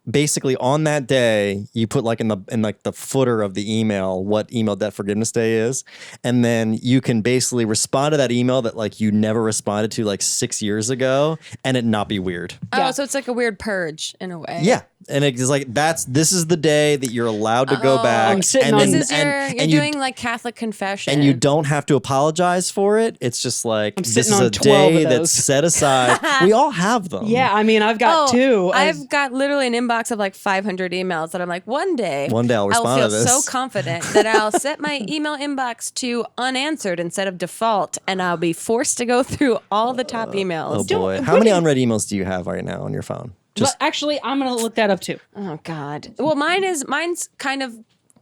Speaker 1: basically on that day you put like in the footer of the email what Email Debt Forgiveness Day is, and then you can basically respond to that email that like you never responded to like 6 years ago and it not be weird.
Speaker 2: Oh, so it's like a weird purge in a way.
Speaker 1: Yeah. And it's like this is the day that you're allowed to go back.
Speaker 3: I'm sitting
Speaker 1: and
Speaker 3: on-
Speaker 1: then-
Speaker 2: This is
Speaker 1: and-
Speaker 2: you're
Speaker 1: and you-
Speaker 2: doing like Catholic confession.
Speaker 1: and you don't have to apologize for it. It's just like this
Speaker 3: sitting
Speaker 1: is
Speaker 3: on
Speaker 1: a
Speaker 3: 12
Speaker 1: day
Speaker 3: of
Speaker 1: that's
Speaker 3: those.
Speaker 1: set aside. We all have them.
Speaker 3: Yeah, I mean, I've got two.
Speaker 2: I've got literally an inbox of like 500 emails that I'm like, one day
Speaker 1: I'll respond
Speaker 2: feel
Speaker 1: to this.
Speaker 2: so confident that I'll set my email inbox to unanswered instead of default, and I'll be forced to go through all the top emails.
Speaker 1: Oh boy. How many unread emails do you have right now on your phone?
Speaker 3: But actually, I'm gonna look that up too.
Speaker 2: Oh God. Well, mine's kind of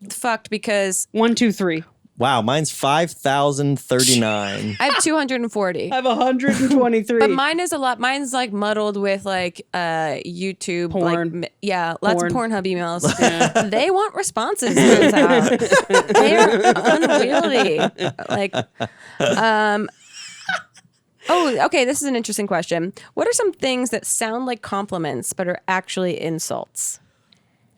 Speaker 2: fucked because
Speaker 3: 1, 2, 3.
Speaker 1: Wow, mine's 5,039.
Speaker 2: I have 240.
Speaker 3: I have 123.
Speaker 2: But mine is a lot. Mine's like muddled with like YouTube,
Speaker 3: Porn.
Speaker 2: like lots of
Speaker 3: Porn.
Speaker 2: Pornhub emails. They want responses. Turns out they are unwieldy. Like, oh, okay. This is an interesting question. What are some things that sound like compliments but are actually insults?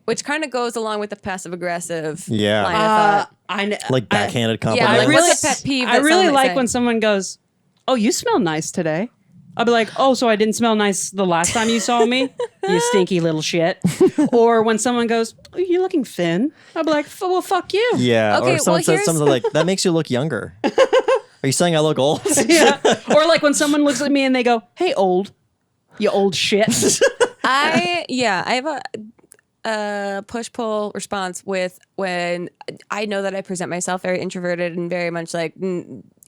Speaker 2: which kind of goes along with the passive aggressive
Speaker 1: Yeah.
Speaker 2: line of thought.
Speaker 3: I know.
Speaker 1: Like backhanded
Speaker 2: Yeah,
Speaker 1: compliment.
Speaker 2: like,
Speaker 3: I really,
Speaker 2: what's a pet peeve
Speaker 3: I
Speaker 2: that
Speaker 3: really
Speaker 2: someone might
Speaker 3: like
Speaker 2: say?
Speaker 3: when someone goes, "Oh, you smell nice today." I'll be like, "Oh, so I didn't smell nice the last time you saw me, you stinky little shit." Or when someone goes, "Oh, you're looking thin," I'll be like, "Well, fuck you."
Speaker 1: Yeah.
Speaker 2: Okay,
Speaker 1: Or someone
Speaker 2: well,
Speaker 1: says
Speaker 2: here's-
Speaker 1: something like, that makes you look younger. Are you saying I look old?
Speaker 3: Yeah. Or like when someone looks at me and they go, "Hey, old, you old shit."
Speaker 2: I have a push-pull response with when I know that I present myself very introverted and very much like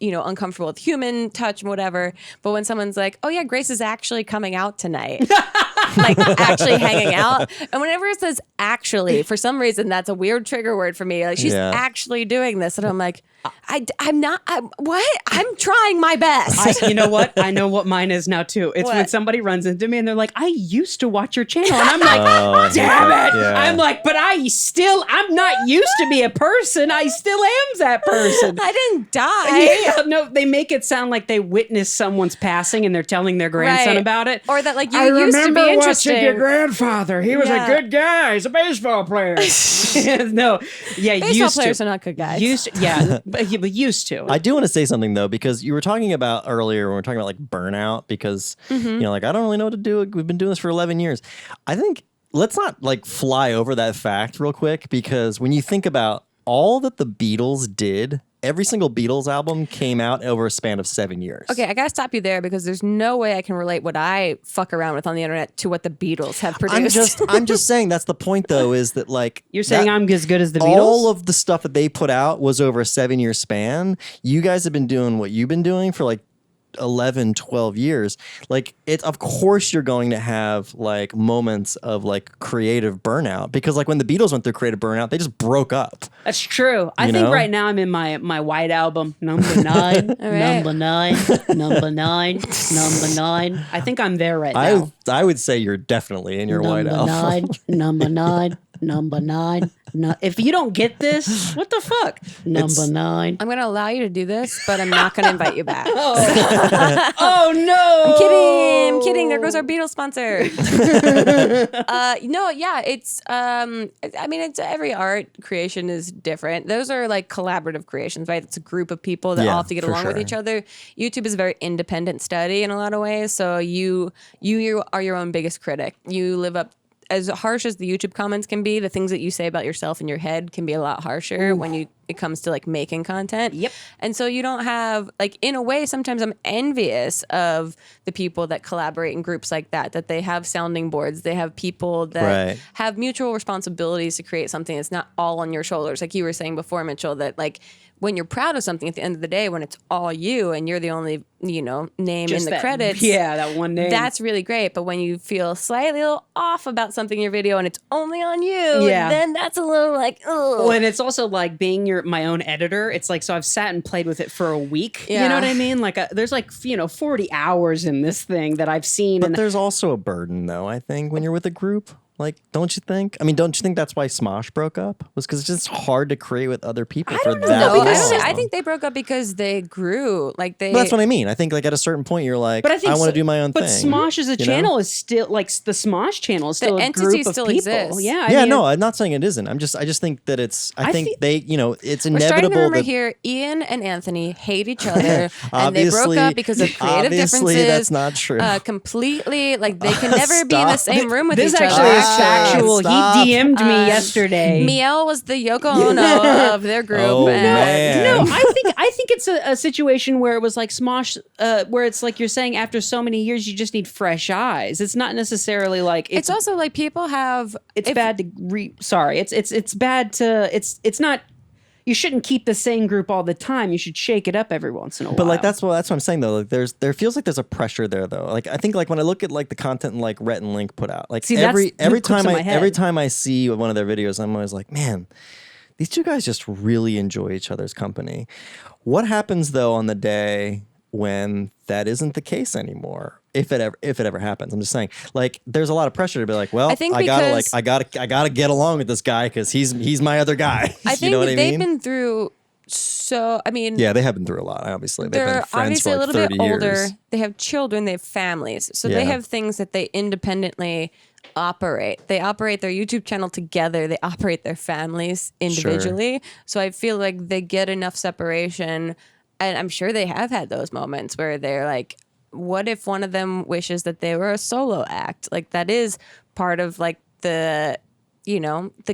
Speaker 2: uncomfortable with human touch and whatever. But when someone's like, "Oh yeah, Grace is actually coming out tonight," like actually hanging out, and whenever it says "actually," for some reason that's a weird trigger word for me. Like she's
Speaker 1: Yeah.
Speaker 2: actually doing this, and I'm like, I'm not. What? I'm trying my best.
Speaker 3: You know what? I know what mine is now too. It's when
Speaker 2: What?
Speaker 3: somebody runs into me and they're like, "I used to watch your channel," and I'm like,
Speaker 1: Oh, I hate
Speaker 3: "Damn
Speaker 1: that.
Speaker 3: it!"
Speaker 1: Yeah.
Speaker 3: I'm like, "But I'm not used to be a person. I still am that person."
Speaker 2: I didn't die.
Speaker 3: Yeah, no, they make it sound like they witnessed someone's passing and they're telling their grandson
Speaker 2: Right.
Speaker 3: about it.
Speaker 2: Or that like you
Speaker 4: I
Speaker 2: used to
Speaker 4: remember
Speaker 2: be
Speaker 4: watching your
Speaker 2: interesting.
Speaker 4: grandfather. He was
Speaker 2: Yeah.
Speaker 4: a good guy. He's a baseball player.
Speaker 3: No, yeah,
Speaker 2: Baseball
Speaker 3: used
Speaker 2: players
Speaker 3: to.
Speaker 2: are not good guys.
Speaker 3: Used to, yeah, but used to.
Speaker 1: I do want to say something though, because you were talking about earlier when we were talking about like burnout, because like I don't really know what to do. We've been doing this for 11 years. I think let's not like fly over that fact real quick, because when you think about all that the Beatles did, every single Beatles album came out over a span of 7 years.
Speaker 2: Okay, I gotta stop you there because there's no way I can relate what I fuck around with on the internet to what the Beatles have produced.
Speaker 1: I'm just saying that's the point though, is that like
Speaker 3: You're saying
Speaker 1: that-
Speaker 3: I'm as good as the Beatles?
Speaker 1: all of the stuff that they put out was over a 7 year span. You guys have been doing what you've been doing for like 11, 12 years. Like it's, of course you're going to have like moments of like creative burnout, because like when the Beatles went through creative burnout, they just broke up.
Speaker 3: That's true. I
Speaker 1: You
Speaker 3: think
Speaker 1: know?
Speaker 3: right now I'm in my White Album, number 9,
Speaker 2: right.
Speaker 3: number 9, number 9, number 9. I think I'm there right now.
Speaker 1: I would say you're definitely in your white album.
Speaker 3: number 9, number 9. No, if you don't get this, what the fuck? Number 9.
Speaker 2: I'm gonna allow you to do this, but I'm not gonna invite you back.
Speaker 3: Oh no!
Speaker 2: I'm kidding. There goes our Beatles sponsor. No, yeah, it's. I mean, it's every art creation is different. Those are like collaborative creations, right? It's a group of people that
Speaker 1: Yeah,
Speaker 2: all have to get
Speaker 1: for
Speaker 2: along with
Speaker 1: sure.
Speaker 2: each other. YouTube is a very independent study in a lot of ways. So you are your own biggest critic. You live up. As harsh as the YouTube comments can be, the things that you say about yourself in your head can be a lot harsher when it comes to like making content.
Speaker 3: Yep.
Speaker 2: And so you don't have like, in a way, sometimes I'm envious of the people that collaborate in groups like that they have sounding boards, they have people that
Speaker 1: Right.
Speaker 2: have mutual responsibilities to create something that's not all on your shoulders. Like you were saying before, Mitchell, that like when you're proud of something at the end of the day, when it's all you and you're the only, name
Speaker 3: Just
Speaker 2: in the
Speaker 3: that-
Speaker 2: credits.
Speaker 3: Yeah, that one name.
Speaker 2: That's really great. But when you feel slightly a little off about something in your video and it's only on you,
Speaker 3: Yeah.
Speaker 2: then that's a little like, ugh.
Speaker 3: When it's also like being my own editor, it's like, so I've sat and played with it for a week. You
Speaker 2: Yeah.
Speaker 3: know what I mean? Like there's like, 40 hours in this thing that I've seen.
Speaker 1: But
Speaker 3: And
Speaker 1: there's also a burden though, I think, when you're with a group. Like, don't you think? I mean, don't you think that's why Smosh broke up? Was because it's just hard to create with other people for that
Speaker 2: No,
Speaker 1: long.
Speaker 2: I think they broke up because they grew. Like they.
Speaker 1: But that's what I mean. I think like at a certain point, you're like,
Speaker 3: But I think
Speaker 1: want to do my own
Speaker 3: but
Speaker 1: thing.
Speaker 3: Smosh as a
Speaker 1: you know?
Speaker 3: channel is still like the Smosh channel is still a
Speaker 2: entity
Speaker 3: group of
Speaker 2: still
Speaker 3: people.
Speaker 2: exists.
Speaker 3: Yeah,
Speaker 1: Yeah,
Speaker 3: mean,
Speaker 1: no, I'm not saying it isn't. I just think that it's. I think they, it's
Speaker 2: We're starting to
Speaker 1: inevitable
Speaker 2: remember
Speaker 1: that
Speaker 2: here, Ian and Anthony hate each other, and they broke
Speaker 1: Obviously-
Speaker 2: up because of creative
Speaker 1: obviously
Speaker 2: differences.
Speaker 1: that's not true.
Speaker 2: Completely, like they can never be in the
Speaker 1: Stop.
Speaker 2: same room with
Speaker 3: This
Speaker 2: each
Speaker 3: actually
Speaker 2: other.
Speaker 3: is factual.
Speaker 1: Stop.
Speaker 3: He DM'd me yesterday.
Speaker 2: Miel was the Yoko Ono of their group.
Speaker 1: Oh,
Speaker 2: and-
Speaker 1: man.
Speaker 3: No, I think it's a situation where it was like Smosh, where it's like you're saying after so many years you just need fresh eyes. It's not necessarily like
Speaker 2: It's also like people have.
Speaker 3: it's bad to sorry. It's bad to it's not. You shouldn't keep the same group all the time. You should shake it up every once in a while.
Speaker 1: But like that's what I'm saying though. Like there feels like there's a pressure there though. Like I think like when I look at like the content like Rhett and Link put out, like
Speaker 3: See, that's
Speaker 1: every
Speaker 3: the
Speaker 1: time
Speaker 3: clips in my head.
Speaker 1: every time I see one of their videos, I'm always like, man, these two guys just really enjoy each other's company. What happens though on the day when that isn't the case anymore? If it ever happens, I'm just saying. Like, there's a lot of pressure to be like, well,
Speaker 2: I think
Speaker 1: I gotta
Speaker 2: because-
Speaker 1: I gotta get along with this guy because he's my other guy.
Speaker 2: I think
Speaker 1: you know what I
Speaker 2: they've
Speaker 1: mean?
Speaker 2: been through. So I mean,
Speaker 1: Yeah, they have been through a lot. Obviously, they've been
Speaker 2: they're
Speaker 1: friends
Speaker 2: obviously
Speaker 1: for
Speaker 2: a
Speaker 1: like
Speaker 2: little
Speaker 1: 30
Speaker 2: bit older.
Speaker 1: years.
Speaker 2: They have children. They have families. So they
Speaker 1: Yeah.
Speaker 2: have things that they independently operate. They operate their YouTube channel together. They operate their families individually. So I feel like they get enough separation, and I'm sure they have had those moments where they're like, what if one of them wishes that they were a solo act? Like that is part of like the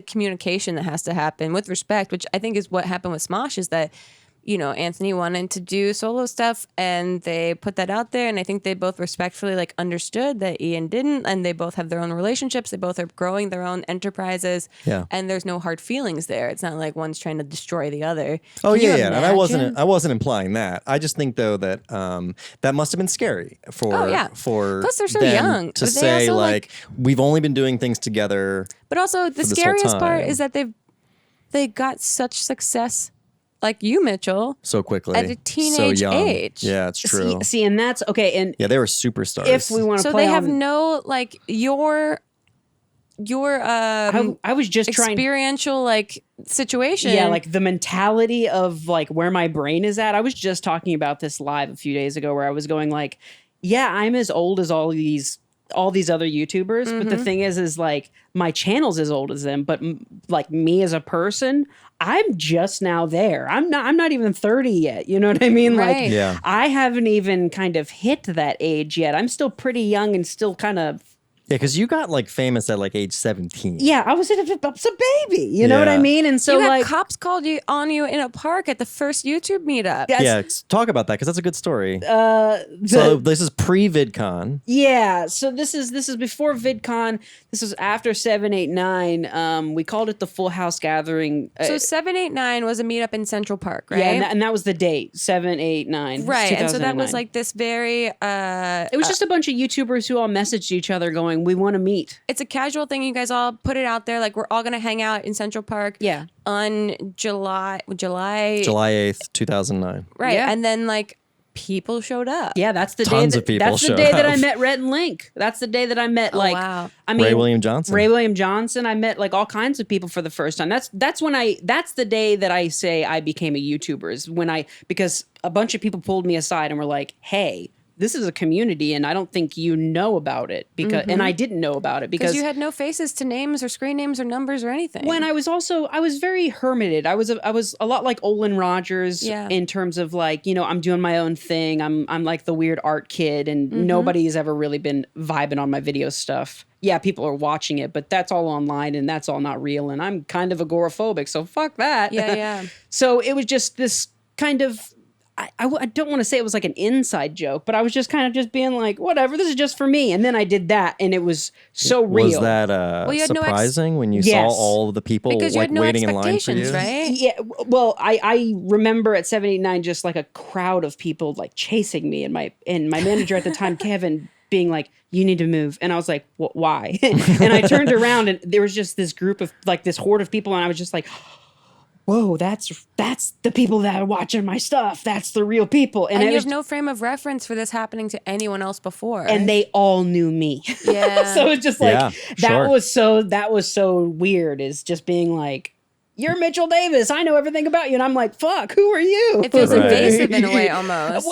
Speaker 2: communication that has to happen with respect, which I think is what happened with Smosh, is that, Anthony wanted to do solo stuff and they put that out there. And I think they both respectfully like understood that Ian didn't, and they both have their own relationships. They both are growing their own enterprises.
Speaker 1: Yeah.
Speaker 2: And there's no hard feelings there. It's not like one's trying to destroy the other.
Speaker 1: Oh
Speaker 2: Can you
Speaker 1: yeah, and I
Speaker 2: imagine?
Speaker 1: wasn't implying that. I just think though that that must have been scary for
Speaker 2: Oh, yeah.
Speaker 1: for
Speaker 2: Plus, they're so
Speaker 1: them
Speaker 2: young.
Speaker 1: to
Speaker 2: But they
Speaker 1: say
Speaker 2: also,
Speaker 1: like we've only been doing things together.
Speaker 2: But also the
Speaker 1: this whole
Speaker 2: scariest part
Speaker 1: time.
Speaker 2: is that they got such success, like you, Mitchell,
Speaker 1: So quickly
Speaker 2: at a
Speaker 1: so
Speaker 2: teenage
Speaker 1: young.
Speaker 2: age.
Speaker 1: Yeah, it's true.
Speaker 3: See, and that's okay. And
Speaker 1: Yeah, they were superstars.
Speaker 3: if we want to
Speaker 2: So
Speaker 3: play
Speaker 2: they have
Speaker 3: on,
Speaker 2: no like your
Speaker 3: I was just trying.
Speaker 2: experiential like situation.
Speaker 3: Yeah, like the mentality of like where my brain is at. I was just talking about this live a few days ago where I was going like, yeah, I'm as old as all these other YouTubers, but the thing is like my channel's as old as them, but like me as a person, I'm just now there. I'm not even 30 yet. You know what I mean?
Speaker 2: Right.
Speaker 3: Like
Speaker 1: Yeah.
Speaker 3: I haven't even kind of hit that age yet. I'm still pretty young and still kind of
Speaker 1: Yeah, because you got like famous at like age 17.
Speaker 3: yeah, I was a baby. You know what I
Speaker 1: Yeah.
Speaker 3: mean? And so
Speaker 2: you had
Speaker 3: like
Speaker 2: cops called you on you in a park at the first YouTube meetup.
Speaker 3: Yes.
Speaker 1: Yeah, talk about that because that's a good story.
Speaker 3: the-
Speaker 1: So this is pre-VidCon.
Speaker 3: Yeah, so this is before VidCon. This was after 789. We called it the Full House Gathering.
Speaker 2: So 789 was a meetup in Central Park, right?
Speaker 3: Yeah, and that was the date 789.
Speaker 2: Right, and so that was like this very
Speaker 3: it was just a bunch of YouTubers who all messaged each other going, "We want to meet."
Speaker 2: it's a casual thing. You guys all put it out there, like we're all gonna hang out in Central Park.
Speaker 3: Yeah.
Speaker 2: On July,
Speaker 1: July 8th, 2009.
Speaker 2: right?
Speaker 3: Yeah.
Speaker 2: And then like people showed up.
Speaker 3: Yeah, that's the
Speaker 1: Tons
Speaker 3: day.
Speaker 1: of people
Speaker 3: That's the
Speaker 1: showed
Speaker 3: day that I
Speaker 1: up.
Speaker 3: met Rhett and Link. That's the day that I met
Speaker 2: wow.
Speaker 3: I mean
Speaker 1: Ray William Johnson.
Speaker 3: Ray William Johnson. I met like all kinds of people for the first time. That's the day that I say I became a YouTuber, is when because a bunch of people pulled me aside and were like, "Hey, this is a community and I don't think you know about it," because and I didn't know about it
Speaker 2: Because
Speaker 3: because
Speaker 2: you had no faces to names or screen names or numbers or anything.
Speaker 3: when I was very hermited. I was a lot like Olin Rogers
Speaker 2: Yeah.
Speaker 3: in terms of like, I'm doing my own thing. I'm like the weird art kid, and nobody has ever really been vibing on my video stuff. Yeah, people are watching it, but that's all online and that's all not real. And I'm kind of agoraphobic, so fuck that.
Speaker 2: yeah.
Speaker 3: So it was just this kind of, I don't want to say it was like an inside joke, but I was just kind of just being like, whatever, this is just for me. And then I did that and it was so real.
Speaker 1: Was that
Speaker 2: you had no
Speaker 1: surprising when you saw
Speaker 3: Yes.
Speaker 1: all of the people
Speaker 2: Because you
Speaker 1: like
Speaker 2: had no
Speaker 1: waiting in line for
Speaker 2: expectations,
Speaker 1: you?
Speaker 2: right?
Speaker 3: Yeah, well, I remember at 789 just like a crowd of people like chasing me, and my manager at the time, Kevin, being like, "You need to move," and I was like, "Why?" And I turned around and there was just this group of like this horde of people, and I was just like, "Whoa, that's the people that are watching my stuff. That's the real people."
Speaker 2: And
Speaker 3: it
Speaker 2: you
Speaker 3: was,
Speaker 2: have no frame of reference for this happening to anyone else before.
Speaker 3: and they all knew me.
Speaker 2: Yeah.
Speaker 3: So it's just like
Speaker 1: Yeah,
Speaker 3: that
Speaker 1: sure.
Speaker 3: was so weird, is just being like, "You're Mitchell Davis. I know everything about you." And I'm like, "Fuck, who are you?"
Speaker 2: It feels
Speaker 1: Right.
Speaker 2: invasive in a way almost.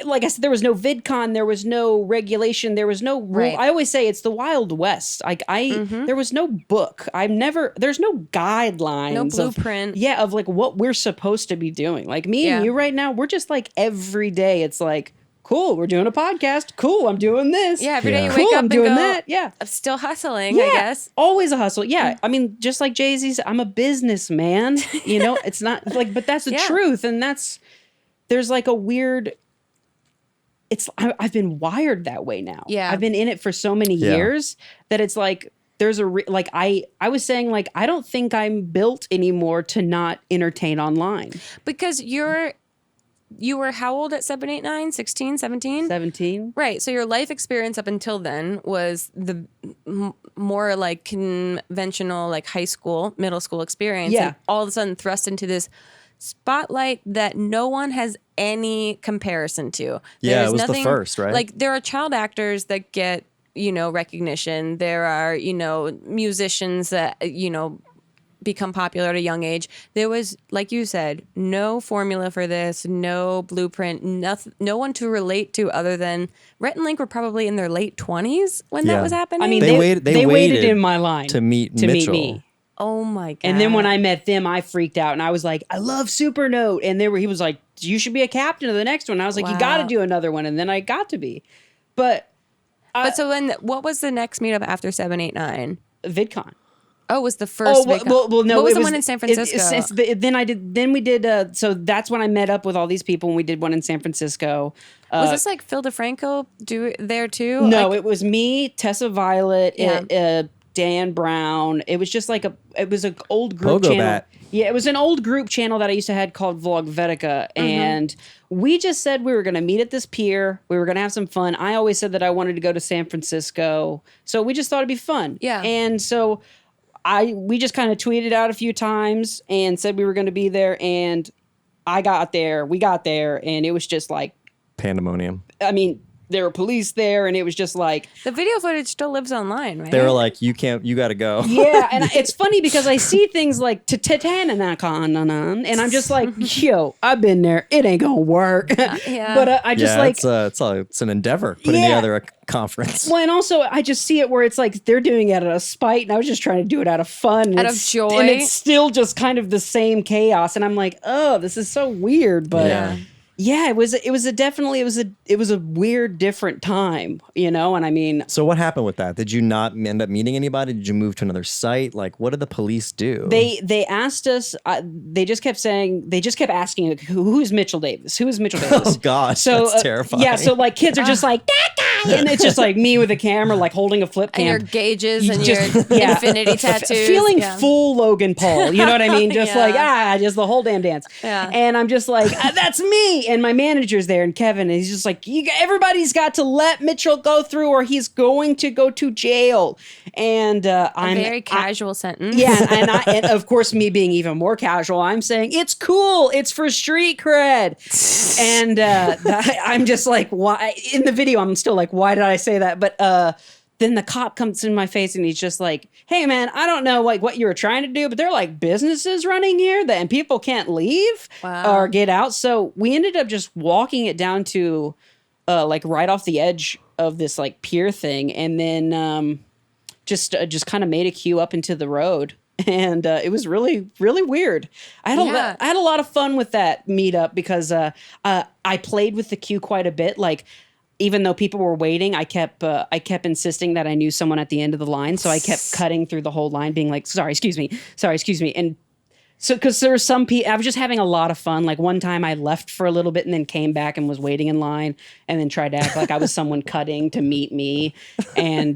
Speaker 3: Like I said, there was no VidCon, there was no regulation, there was no rule.
Speaker 2: Right.
Speaker 3: I always say it's the Wild West. Like there was no book. There's no guidelines.
Speaker 2: No
Speaker 3: of-
Speaker 2: blueprint.
Speaker 3: of like what we're supposed to be doing. Like me and
Speaker 2: Yeah.
Speaker 3: you right now, we're just like every day. It's like, cool, we're doing a podcast. Cool, I'm doing this.
Speaker 2: Yeah, every day you
Speaker 1: Yeah.
Speaker 2: wake
Speaker 3: Cool,
Speaker 2: up
Speaker 3: I'm
Speaker 2: and
Speaker 3: doing
Speaker 2: go,
Speaker 3: that. Yeah.
Speaker 2: I'm still hustling,
Speaker 3: Yeah,
Speaker 2: I guess.
Speaker 3: always a hustle. Yeah, I mean, just like Jay-Z's, I'm a businessman. It's not like, but that's the
Speaker 2: Yeah.
Speaker 3: truth, and there's like a weird. I've been wired that way now.
Speaker 2: Yeah.
Speaker 3: I've been in it for so many
Speaker 1: Yeah.
Speaker 3: years that it's like there's like I was saying like I don't think I'm built anymore to not entertain online.
Speaker 2: Because you were how old at 789? 16, 17?
Speaker 3: 17.
Speaker 2: Right. So your life experience up until then was the more like conventional, like high school, middle school experience.
Speaker 3: Yeah.
Speaker 2: And all of a sudden thrust into this spotlight that no one has any comparison to.
Speaker 1: Yeah,
Speaker 2: There's
Speaker 1: it was the first, right?
Speaker 2: Like there are child actors that get, recognition. There are, musicians that, become popular at a young age. There was, like you said, no formula for this, no blueprint, no one to relate to other than Rhett and Link were probably in their late 20s when that was happening.
Speaker 3: I mean,
Speaker 1: They
Speaker 3: they waited
Speaker 1: waited
Speaker 3: in my line
Speaker 1: to meet
Speaker 3: meet
Speaker 1: Mitchell.
Speaker 3: me.
Speaker 2: oh my God.
Speaker 3: And then when I met them, I freaked out and I was like, I love Supernote. And he was like, you should be a captain of the next one. And I was like, you got to
Speaker 2: Wow.
Speaker 3: do another one. And then I got to be. But
Speaker 2: so then what was the next meetup after 789?
Speaker 3: VidCon.
Speaker 2: Oh, it was the first.
Speaker 3: well, no.
Speaker 2: What was
Speaker 3: it
Speaker 2: the one in San Francisco?
Speaker 3: Then we did. So that's when I met up with all these people, and we did one in San Francisco.
Speaker 2: Was this like Phil DeFranco there too?
Speaker 3: No,
Speaker 2: Like,
Speaker 3: it was me, Tessa Violet,
Speaker 2: Yeah.
Speaker 3: Dan Brown. It was just like it was an old group
Speaker 1: Pogo
Speaker 3: channel.
Speaker 1: Bat.
Speaker 3: Yeah, it was an old group channel that I used to had called Vlogvetica, and we just said we were going to meet at this pier. We were going to have some fun. I always said that I wanted to go to San Francisco, so we just thought it'd be fun.
Speaker 2: Yeah.
Speaker 3: And so we just kind of tweeted out a few times and said we were going to be there, and we got there, and it was just like,
Speaker 1: Pandemonium.
Speaker 3: I mean, there were police there, and it was just like,
Speaker 2: the video footage still lives online, right?
Speaker 1: They were like, you got to go.
Speaker 3: yeah. And it's funny because I see things like Titananakon, and I'm just like, yo, I've been there. It ain't gonna work.
Speaker 2: Yeah.
Speaker 3: But I just like,
Speaker 1: it's an endeavor putting
Speaker 3: Yeah.
Speaker 1: together a conference.
Speaker 3: well, and also I just see it where it's like they're doing it out of spite, and I was just trying to do it out of fun, and
Speaker 2: Out of
Speaker 3: it's-
Speaker 2: joy.
Speaker 3: and it's still just kind of the same chaos. And I'm like, oh, this is so weird, but.
Speaker 1: Yeah.
Speaker 3: Yeah, it was a weird, different time, you know. And I mean,
Speaker 1: So what happened with that? Did you not end up meeting anybody? Did you move to another site? Like, what did the police do?
Speaker 3: they asked us. They just kept asking, like, who's Mitchell Davis? Who is Mitchell Davis?
Speaker 1: Oh gosh, that's terrifying.
Speaker 3: Yeah, so like kids are just like that guy, and it's just like me with a camera, like holding a flip
Speaker 2: and
Speaker 3: cam.
Speaker 2: your gauges and
Speaker 3: just-
Speaker 2: your
Speaker 3: yeah.
Speaker 2: infinity tattoos.
Speaker 3: Feeling
Speaker 2: Yeah.
Speaker 3: full Logan Paul, you know what I mean? Just
Speaker 2: Yeah.
Speaker 3: like just the whole damn dance.
Speaker 2: Yeah.
Speaker 3: And I'm just like, that's me. And my manager's there, and Kevin, and he's just like, everybody's got to let Mitchell go through, or he's going to go to jail. And I'm
Speaker 2: Very casual sentence.
Speaker 3: yeah, and of course, me being even more casual, I'm saying it's cool. It's for street cred, and I'm just like, why? In the video, I'm still like, why did I say that? But then the cop comes in my face, and he's just like, hey, man, I don't know like what you were trying to do, but there are like businesses running here and people can't leave or get out. So we ended up just walking it down to like right off the edge of this like pier thing, and then just kind of made a queue up into the road, and it was really, really weird. I had a lot of fun with that meetup because I played with the queue quite a bit. Like, even though people were waiting, I kept insisting that I knew someone at the end of the line, so I kept cutting through the whole line, being like, sorry, excuse me, and. So, because there were some people, I was just having a lot of fun. Like one time I left for a little bit and then came back and was waiting in line and then tried to act like I was someone cutting to meet me. And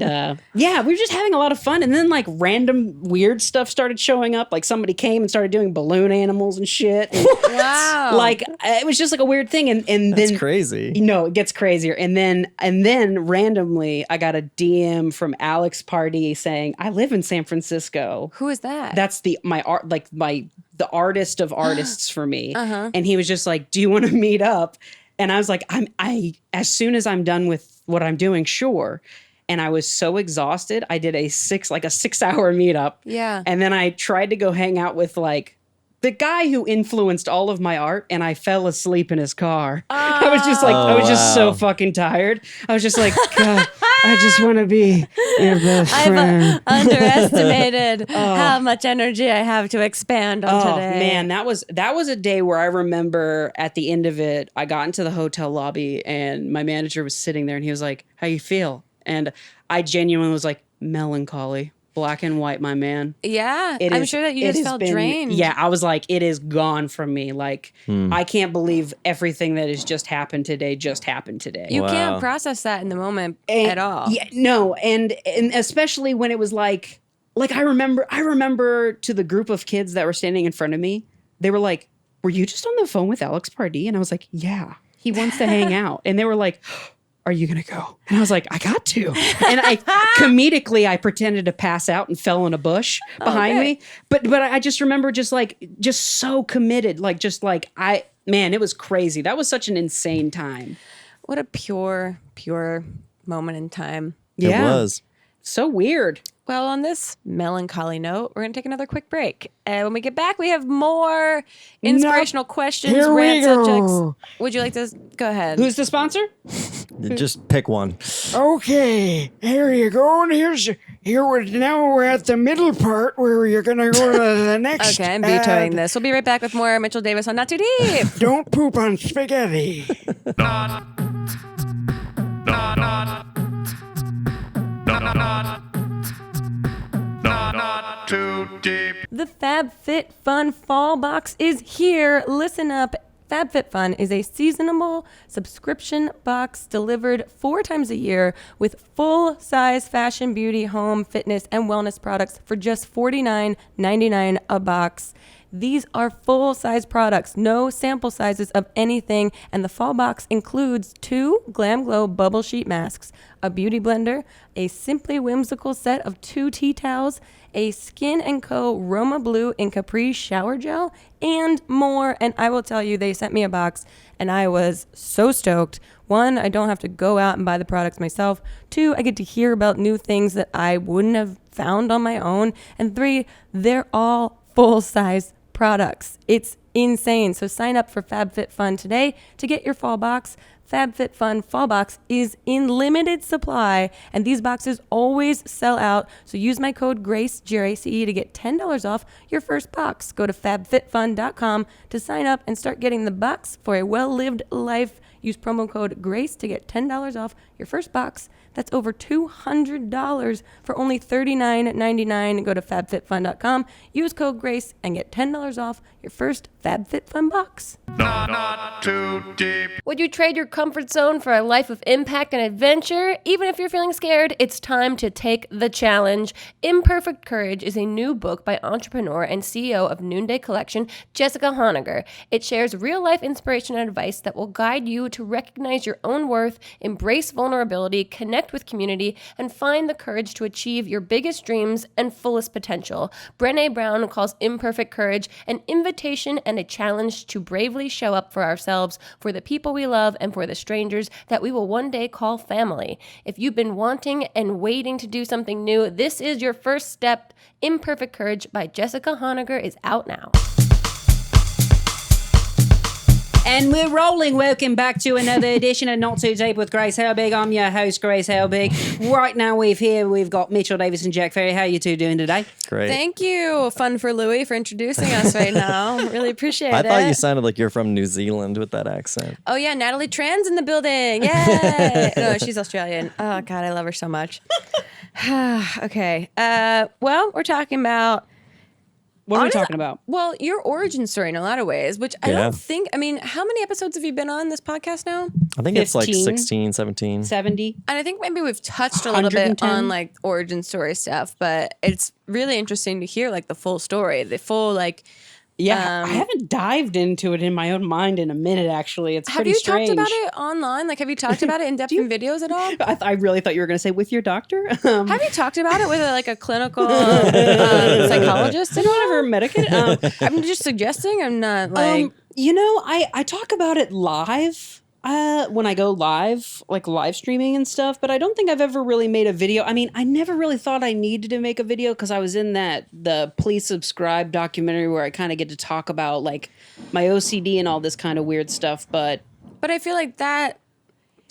Speaker 3: yeah, we were just having a lot of fun. And then like random weird stuff started showing up. Like somebody came and started doing balloon animals and shit. And
Speaker 2: Wow.
Speaker 3: like it was just like a weird thing. And
Speaker 1: That's
Speaker 3: then
Speaker 1: crazy.
Speaker 3: no, it gets crazier. And then randomly I got a DM from Alex Pardee saying, I live in San Francisco.
Speaker 2: Who is that?
Speaker 3: That's the artist of artists for me. And he was just like, do you want to meet up? And I was like, I as soon as I'm done with what I'm doing, sure. And I was so exhausted. I did a 6-hour meetup.
Speaker 2: Yeah.
Speaker 3: And then I tried to go hang out with like the guy who influenced all of my art, and I fell asleep in his car. I was just like, I was just so fucking tired. I was just like, God, I just want to be your best friend.
Speaker 2: I've underestimated how much energy I have to expand on today.
Speaker 3: Man, that was a day where I remember at the end of it, I got into the hotel lobby and my manager was sitting there and he was like, how you feel? And I genuinely was like, melancholy. Black and white, my man.
Speaker 2: Yeah,
Speaker 3: It
Speaker 2: I'm
Speaker 3: is-
Speaker 2: sure that you
Speaker 3: it
Speaker 2: just
Speaker 3: has
Speaker 2: felt
Speaker 3: been-
Speaker 2: drained.
Speaker 3: Yeah, I was like, it is gone from me. Like, I can't believe everything that has just happened today.
Speaker 2: You
Speaker 1: Wow.
Speaker 2: can't process that in the moment
Speaker 3: And-
Speaker 2: at all.
Speaker 3: Yeah, no, and especially when it was like I remember to the group of kids that were standing in front of me, they were like, "Were you just on the phone with Alex Pardee?" And I was like, "Yeah, he wants to hang out." And they were like, are you gonna go? And I was like, I got to. And I comedically I pretended to pass out and fell in a bush behind me. But I just remember just so committed, man, it was crazy. That was such an insane time.
Speaker 2: What a pure moment in time.
Speaker 1: It was.
Speaker 3: So weird.
Speaker 2: Well, on this melancholy note, we're going to take another quick break. And when we get back, we have more inspirational questions,
Speaker 4: Here we
Speaker 2: rant
Speaker 4: go.
Speaker 2: subjects. Would you like to go ahead?
Speaker 3: Who's the sponsor?
Speaker 1: Just pick one.
Speaker 4: Okay, here you go. And now we're at the middle part where you're gonna go to the next.
Speaker 2: Okay, I'm vetoing
Speaker 4: ad.
Speaker 2: this. We'll be right back with more Mitchell Davis on Not Too Deep.
Speaker 4: Don't poop on spaghetti.
Speaker 5: Not too deep.
Speaker 2: The FabFitFun Fall Box is here. Listen up. FabFitFun is a seasonable subscription box delivered 4 times a year with full-size fashion, beauty, home, fitness, and wellness products for just $49.99 a box. These are full-size products, no sample sizes of anything, and the fall box includes 2 Glam Glow bubble sheet masks, a beauty blender, a simply whimsical set of 2 tea towels, a Skin & Co. Roma Blue and Capri shower gel, and more. And I will tell you, they sent me a box, and I was so stoked. 1, I don't have to go out and buy the products myself. 2, I get to hear about new things that I wouldn't have found on my own. And 3, they're all full-size products. It's insane. So sign up for FabFitFun today to get your fall box. FabFitFun Fall Box is in limited supply, and these boxes always sell out. So use my code GRACE, G-R-A-C-E, to get $10 off your first box. Go to fabfitfun.com to sign up and start getting the box for a well-lived life. Use promo code GRACE to get $10 off your first box. That's over $200 for only $39.99. Go to fabfitfun.com, use code GRACE, and get $10 off your first FabFitFun box.
Speaker 5: Not too deep.
Speaker 2: Would you trade your comfort zone for a life of impact and adventure? Even if you're feeling scared, it's time to take the challenge. Imperfect Courage is a new book by entrepreneur and CEO of Noonday Collection, Jessica Honegger. It shares real-life inspiration and advice that will guide you to recognize your own worth, embrace vulnerability, connect with community, and find the courage to achieve your biggest dreams and fullest potential. Brené Brown calls Imperfect Courage an invitation and a challenge to bravely show up for ourselves, for the people we love, and for the strangers that we will one day call family. If you've been wanting and waiting to do something new, this is your first step. Imperfect Courage by Jessica Honegger is out now.
Speaker 3: And we're rolling. Welcome back to another edition of Not Too Deep with Grace Helbig. I'm your host, Grace Helbig. Right now we've got Mitchell Davis and Jack Ferry. How are you two doing today?
Speaker 1: Great.
Speaker 2: Thank you, Fun for Louie, for introducing us right now. Really appreciate it.
Speaker 1: I thought you sounded like you're from New Zealand with that accent.
Speaker 2: Oh, yeah, Natalie Tran's in the building. Yay! No, she's Australian. Oh, God, I love her so much. Okay. Well, we're talking about...
Speaker 3: What are we talking about?
Speaker 2: Well, your origin story in a lot of ways, which I don't think... I mean, how many episodes have you been on this podcast now?
Speaker 1: I think it's like
Speaker 3: 15,
Speaker 1: 16, 17.
Speaker 3: 70.
Speaker 2: And I think maybe we've touched a little bit
Speaker 3: 110.
Speaker 2: on like origin story stuff, but it's really interesting to hear like the full story, the full like...
Speaker 3: Yeah, I haven't dived into it in my own mind in a minute, actually. It's pretty strange.
Speaker 2: Have you talked about it online? Like, have you talked about it in depth in videos at all?
Speaker 3: I really thought you were going to say with your doctor.
Speaker 2: Have you talked about it with a clinical psychologist?
Speaker 3: I don't ever medicate.
Speaker 2: I'm just suggesting. I'm not like...
Speaker 3: I talk about it live. When I go live, like live streaming and stuff, but I don't think I've ever really made a video. I mean, I never really thought I needed to make a video because I was in the Please Subscribe documentary where I kind of get to talk about like my OCD and all this kind of weird stuff. But
Speaker 2: I feel like that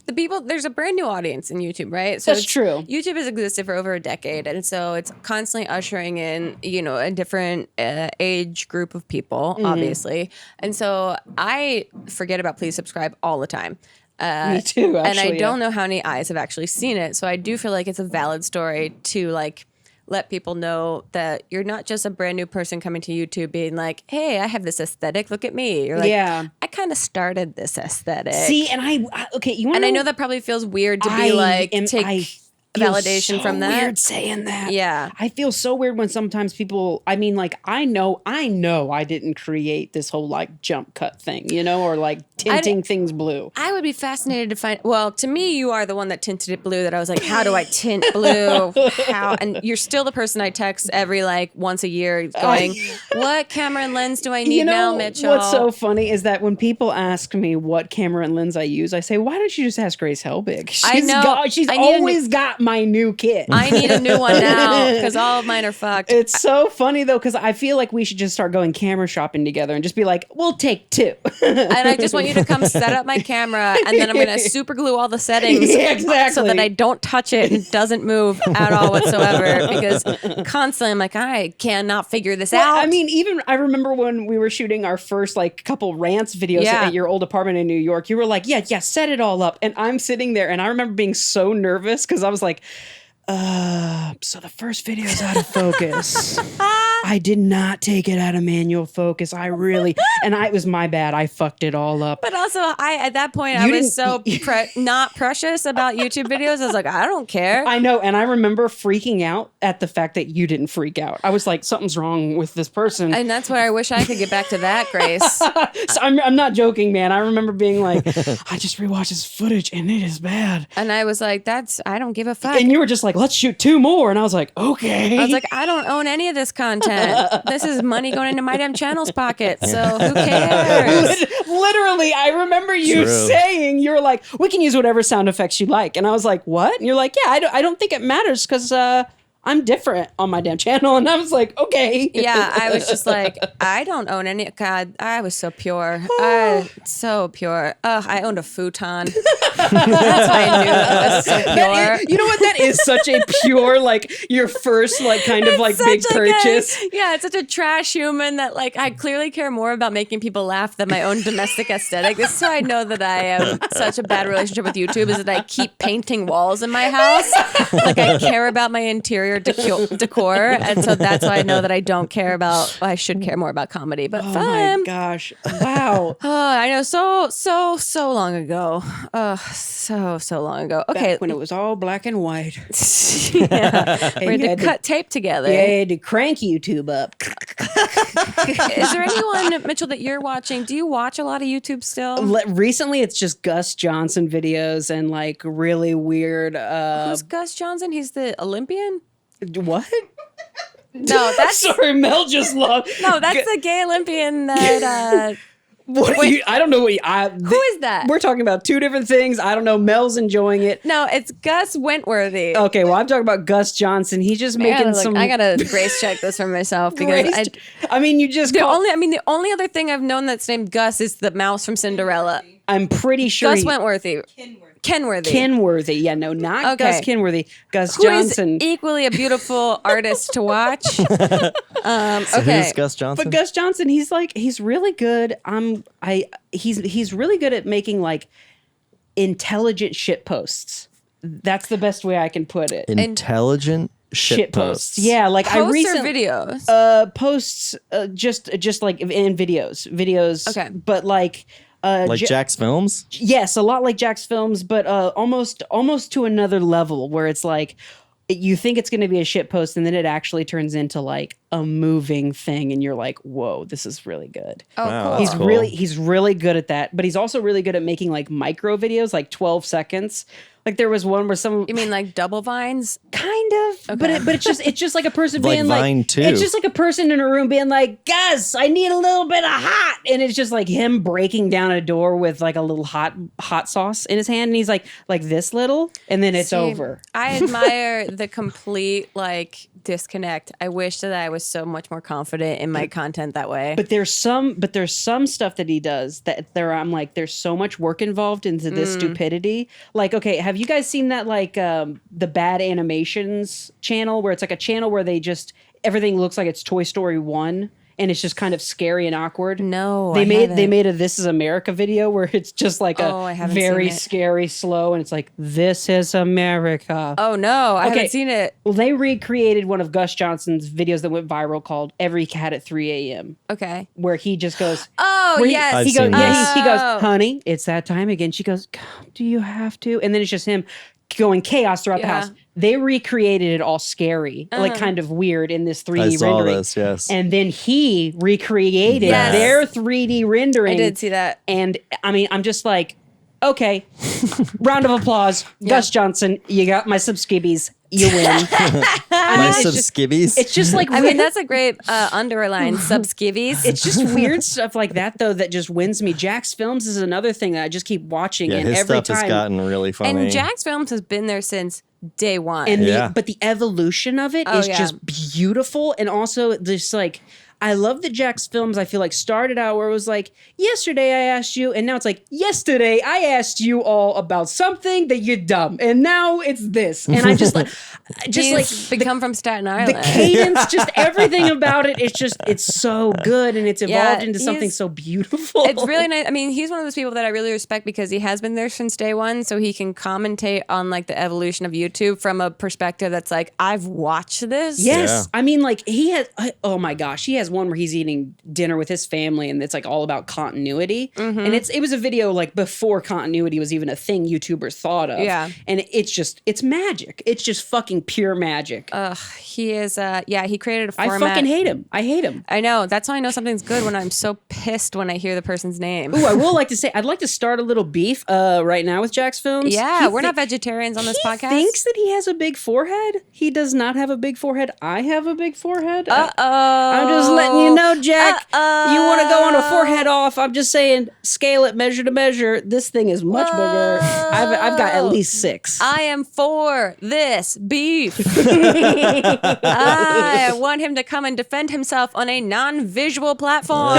Speaker 2: there's a brand new audience in YouTube, right? So
Speaker 3: that's true.
Speaker 2: YouTube has existed for over a decade, and so it's constantly ushering in, a different age group of people, obviously. And so I forget about Please Subscribe all the time.
Speaker 3: Me too, actually.
Speaker 2: And I don't know how many eyes have actually seen it. So I do feel like it's a valid story to like let people know that you're not just a brand new person coming to YouTube being like, hey, I have this aesthetic. Look at me. You're like,
Speaker 3: yeah.
Speaker 2: I kind of started this aesthetic.
Speaker 3: See, and I
Speaker 2: know that probably feels weird to be take validation from that.
Speaker 3: Weird saying that.
Speaker 2: Yeah.
Speaker 3: I feel so weird when sometimes people, I mean, like, I know I didn't create this whole like jump cut thing, or like tinting things blue.
Speaker 2: I would be fascinated to find, well, to me, you are the one that tinted it blue that I was like, how do I tint blue? How? And you're still the person I text every like once a year going, what camera and lens do I need now, Mitchell?
Speaker 3: What's so funny is that when people ask me what camera and lens I use, I say, why don't you just ask Grace Helbig? She's always got my new kit.
Speaker 2: I need a new one now because all of mine are fucked.
Speaker 3: It's so funny though, because I feel like we should just start going camera shopping together and just be like, we'll take 2.
Speaker 2: And I just want you to come set up my camera, and then I'm going to super glue all the settings
Speaker 3: Yeah, exactly.
Speaker 2: so that I don't touch it and it doesn't move at all whatsoever. Because constantly I'm like, I cannot figure this out.
Speaker 3: I mean, even I remember when we were shooting our first like couple Rants videos
Speaker 2: Yeah.
Speaker 3: at your old apartment in New York, you were like, yeah, set it all up. And I'm sitting there and I remember being so nervous because I was like, so the first video's out of focus. I did not take it out of manual focus. It was my bad. I fucked it all up.
Speaker 2: But also, at that point, I was so not precious about YouTube videos. I was like, I don't care.
Speaker 3: I know. And I remember freaking out at the fact that you didn't freak out. I was like, something's wrong with this person.
Speaker 2: And that's where I wish I could get back to that, Grace.
Speaker 3: So I'm not joking, man. I remember being like, I just rewatched this footage and it is bad.
Speaker 2: And I was like, I don't give a fuck.
Speaker 3: And you were just like, let's shoot 2 more. And I was like, okay.
Speaker 2: I was like, I don't own any of this content. This is money going into my damn channel's pocket. So who cares?
Speaker 3: Literally, I remember you saying, you were like, we can use whatever sound effects you like. And I was like, what? And you're like, yeah, I don't think it matters because I'm different on my damn channel. And I was like, okay.
Speaker 2: Yeah, I was just like, I don't own any. God, I was so pure. So pure. I owned a futon. That's why I knew I was so pure.
Speaker 3: You know what? That is such a pure, like your first, like kind of like big purchase.
Speaker 2: It's such a trash human that like I clearly care more about making people laugh than my own domestic aesthetic. This is how I know that I have such a bad relationship with YouTube is that I keep painting walls in my house. Like I care about my interior decor, and so that's why I know that I don't care about. I should care more about comedy, but
Speaker 3: Oh
Speaker 2: fun.
Speaker 3: my gosh! Wow.
Speaker 2: I know, so long ago. So long ago. Okay,
Speaker 3: Back when it was all black and white.
Speaker 2: yeah. we
Speaker 3: you
Speaker 2: had
Speaker 3: had
Speaker 2: to cut tape together.
Speaker 3: Yeah, to crank YouTube up.
Speaker 2: Is there anyone, Mitchell, that you're watching? Do you watch a lot of YouTube still?
Speaker 3: Recently, it's just Gus Johnson videos and like really weird.
Speaker 2: Who's Gus Johnson? He's the Olympian?
Speaker 3: What?
Speaker 2: No, that's
Speaker 3: Sorry, Mel just loved.
Speaker 2: no, that's the gay Olympian that.
Speaker 3: What I don't know what
Speaker 2: Who is that?
Speaker 3: We're talking about 2 different things. I don't know. Mel's enjoying it.
Speaker 2: No, it's Gus Wentworthy.
Speaker 3: Okay, well, I'm talking about Gus Johnson. He's just making some.
Speaker 2: I gotta Grace check this for myself because
Speaker 3: I mean, you just
Speaker 2: the only other thing I've known that's named Gus is the mouse from Cinderella.
Speaker 3: I'm pretty sure
Speaker 2: Gus Wentworthy. Kenworthy.
Speaker 3: Yeah, no, not
Speaker 2: Okay.
Speaker 3: Gus Kenworthy. Gus
Speaker 2: Who
Speaker 3: Johnson.
Speaker 2: is equally a beautiful artist to watch.
Speaker 1: So
Speaker 2: Okay.
Speaker 1: who's Gus Johnson?
Speaker 3: But Gus Johnson, he's really good. He's really good at making like intelligent shit posts. That's the best way I can put it.
Speaker 1: Intelligent shit posts.
Speaker 3: Yeah, like I
Speaker 2: Posts or
Speaker 3: recently
Speaker 2: videos.
Speaker 3: Posts just like in videos.
Speaker 2: Okay.
Speaker 3: But like
Speaker 1: Jack's films?
Speaker 3: yes, a lot like Jack's films, but almost to another level where it's like you think it's going to be a shit post and then it actually turns into like a moving thing and you're like, whoa, this is really good.
Speaker 2: Oh,
Speaker 1: Wow,
Speaker 2: cool.
Speaker 1: that's cool.
Speaker 3: He's really good at that, but he's also really good at making like micro videos, like 12 seconds. Like there was one where someone
Speaker 2: You mean like double vines?
Speaker 3: kind of, but it's just like a person
Speaker 1: Like
Speaker 3: being
Speaker 1: Vine
Speaker 3: like,
Speaker 1: too.
Speaker 3: it's just like a person in a room being like, Gus, I need a little bit of hot, and it's just like him breaking down a door with like a little hot sauce in his hand, and he's like this little, and then it's
Speaker 2: See,
Speaker 3: over.
Speaker 2: I admire the complete like disconnect. I wish that I was so much more confident in my content that way.
Speaker 3: But there's some stuff that he does that I'm like, there's so much work involved into this stupidity. Like, okay, have you guys seen that like the Bad Animations channel where it's like a channel where they just everything looks like it's Toy Story 1 and it's just kind of scary and awkward?
Speaker 2: No,
Speaker 3: They
Speaker 2: I
Speaker 3: made
Speaker 2: haven't.
Speaker 3: a This Is America video where it's just like
Speaker 2: I haven't
Speaker 3: very
Speaker 2: seen it.
Speaker 3: scary slow and it's like, this is America.
Speaker 2: Oh no, I
Speaker 3: Okay.
Speaker 2: haven't seen it.
Speaker 3: Well, they recreated one of Gus Johnson's videos that went viral called Every Cat at 3 a.m.
Speaker 2: Okay.
Speaker 3: where he just goes,
Speaker 2: Oh
Speaker 3: where
Speaker 2: yes.
Speaker 1: I've
Speaker 3: he goes,
Speaker 1: seen
Speaker 3: yeah, he goes,
Speaker 2: Oh.
Speaker 3: honey, it's that time again. She goes, God, do you have to? And then it's just him going chaos throughout the
Speaker 2: Yeah.
Speaker 3: house. They recreated it all scary, like kind of weird in this 3D
Speaker 1: I saw
Speaker 3: rendering.
Speaker 1: this, yes.
Speaker 3: And then he recreated
Speaker 2: Yes.
Speaker 3: their 3D rendering.
Speaker 2: I did see that.
Speaker 3: And I mean, I'm just like, okay, round of applause. Gus Johnson, you got my subskibbies. You win. I I mean,
Speaker 1: Nice
Speaker 3: it's just,
Speaker 1: skivvies.
Speaker 3: it's just like
Speaker 2: I mean, that's a great underline, sub-skivvies.
Speaker 3: it's just weird stuff like that though that just wins me. Jack's Films is another thing that I just keep watching,
Speaker 1: yeah,
Speaker 3: and
Speaker 1: his
Speaker 3: every
Speaker 1: stuff has
Speaker 3: time.
Speaker 1: gotten really funny.
Speaker 2: And Jack's Films has been there since day one.
Speaker 3: And
Speaker 1: Yeah.
Speaker 3: but the evolution of it is
Speaker 2: yeah.
Speaker 3: just beautiful, and also this like. I love that Jack's Films, I feel like, started out where it was like, yesterday I asked you, and now it's like, yesterday I asked you all about something that you're dumb, and now it's this. And I just like,
Speaker 2: He's become from Staten
Speaker 3: the
Speaker 2: Island.
Speaker 3: cadence, just everything about it, it's so good, and it's evolved into something
Speaker 2: he's-
Speaker 3: so beautiful.
Speaker 2: It's really nice. I mean, he's one of those people that I really respect because he has been there since day one, so he can commentate on like the evolution of YouTube from a perspective that's like, I've watched this.
Speaker 3: Yes.
Speaker 1: Yeah.
Speaker 3: I mean, like, he has, oh my gosh, he has one where he's eating dinner with his family and it's like all about continuity.
Speaker 2: Mm-hmm.
Speaker 3: And it was a video like before continuity was even a thing YouTubers thought of.
Speaker 2: Yeah.
Speaker 3: And it's magic. It's just fucking pure magic.
Speaker 2: He is, he created a
Speaker 3: I
Speaker 2: format.
Speaker 3: fucking hate him. I hate him.
Speaker 2: I know. That's how I know something's good when I'm so pissed when I hear the person's name.
Speaker 3: Ooh, I will like to say, I'd like to start a little beef right now with Jack's Films.
Speaker 2: Yeah,
Speaker 3: He
Speaker 2: we're not
Speaker 3: thi-
Speaker 2: vegetarians on this
Speaker 3: he
Speaker 2: podcast.
Speaker 3: thinks that he has a big forehead. He does not have a big forehead. I have a big forehead.
Speaker 2: Uh-oh.
Speaker 3: I'm just letting you know, Jack.
Speaker 2: Uh-oh.
Speaker 3: You want to go on a forehead off? I'm just saying, scale it, measure to measure. This thing is much bigger. I've got at least 6.
Speaker 2: I am for this beef. I want him to come and defend himself on a non-visual platform.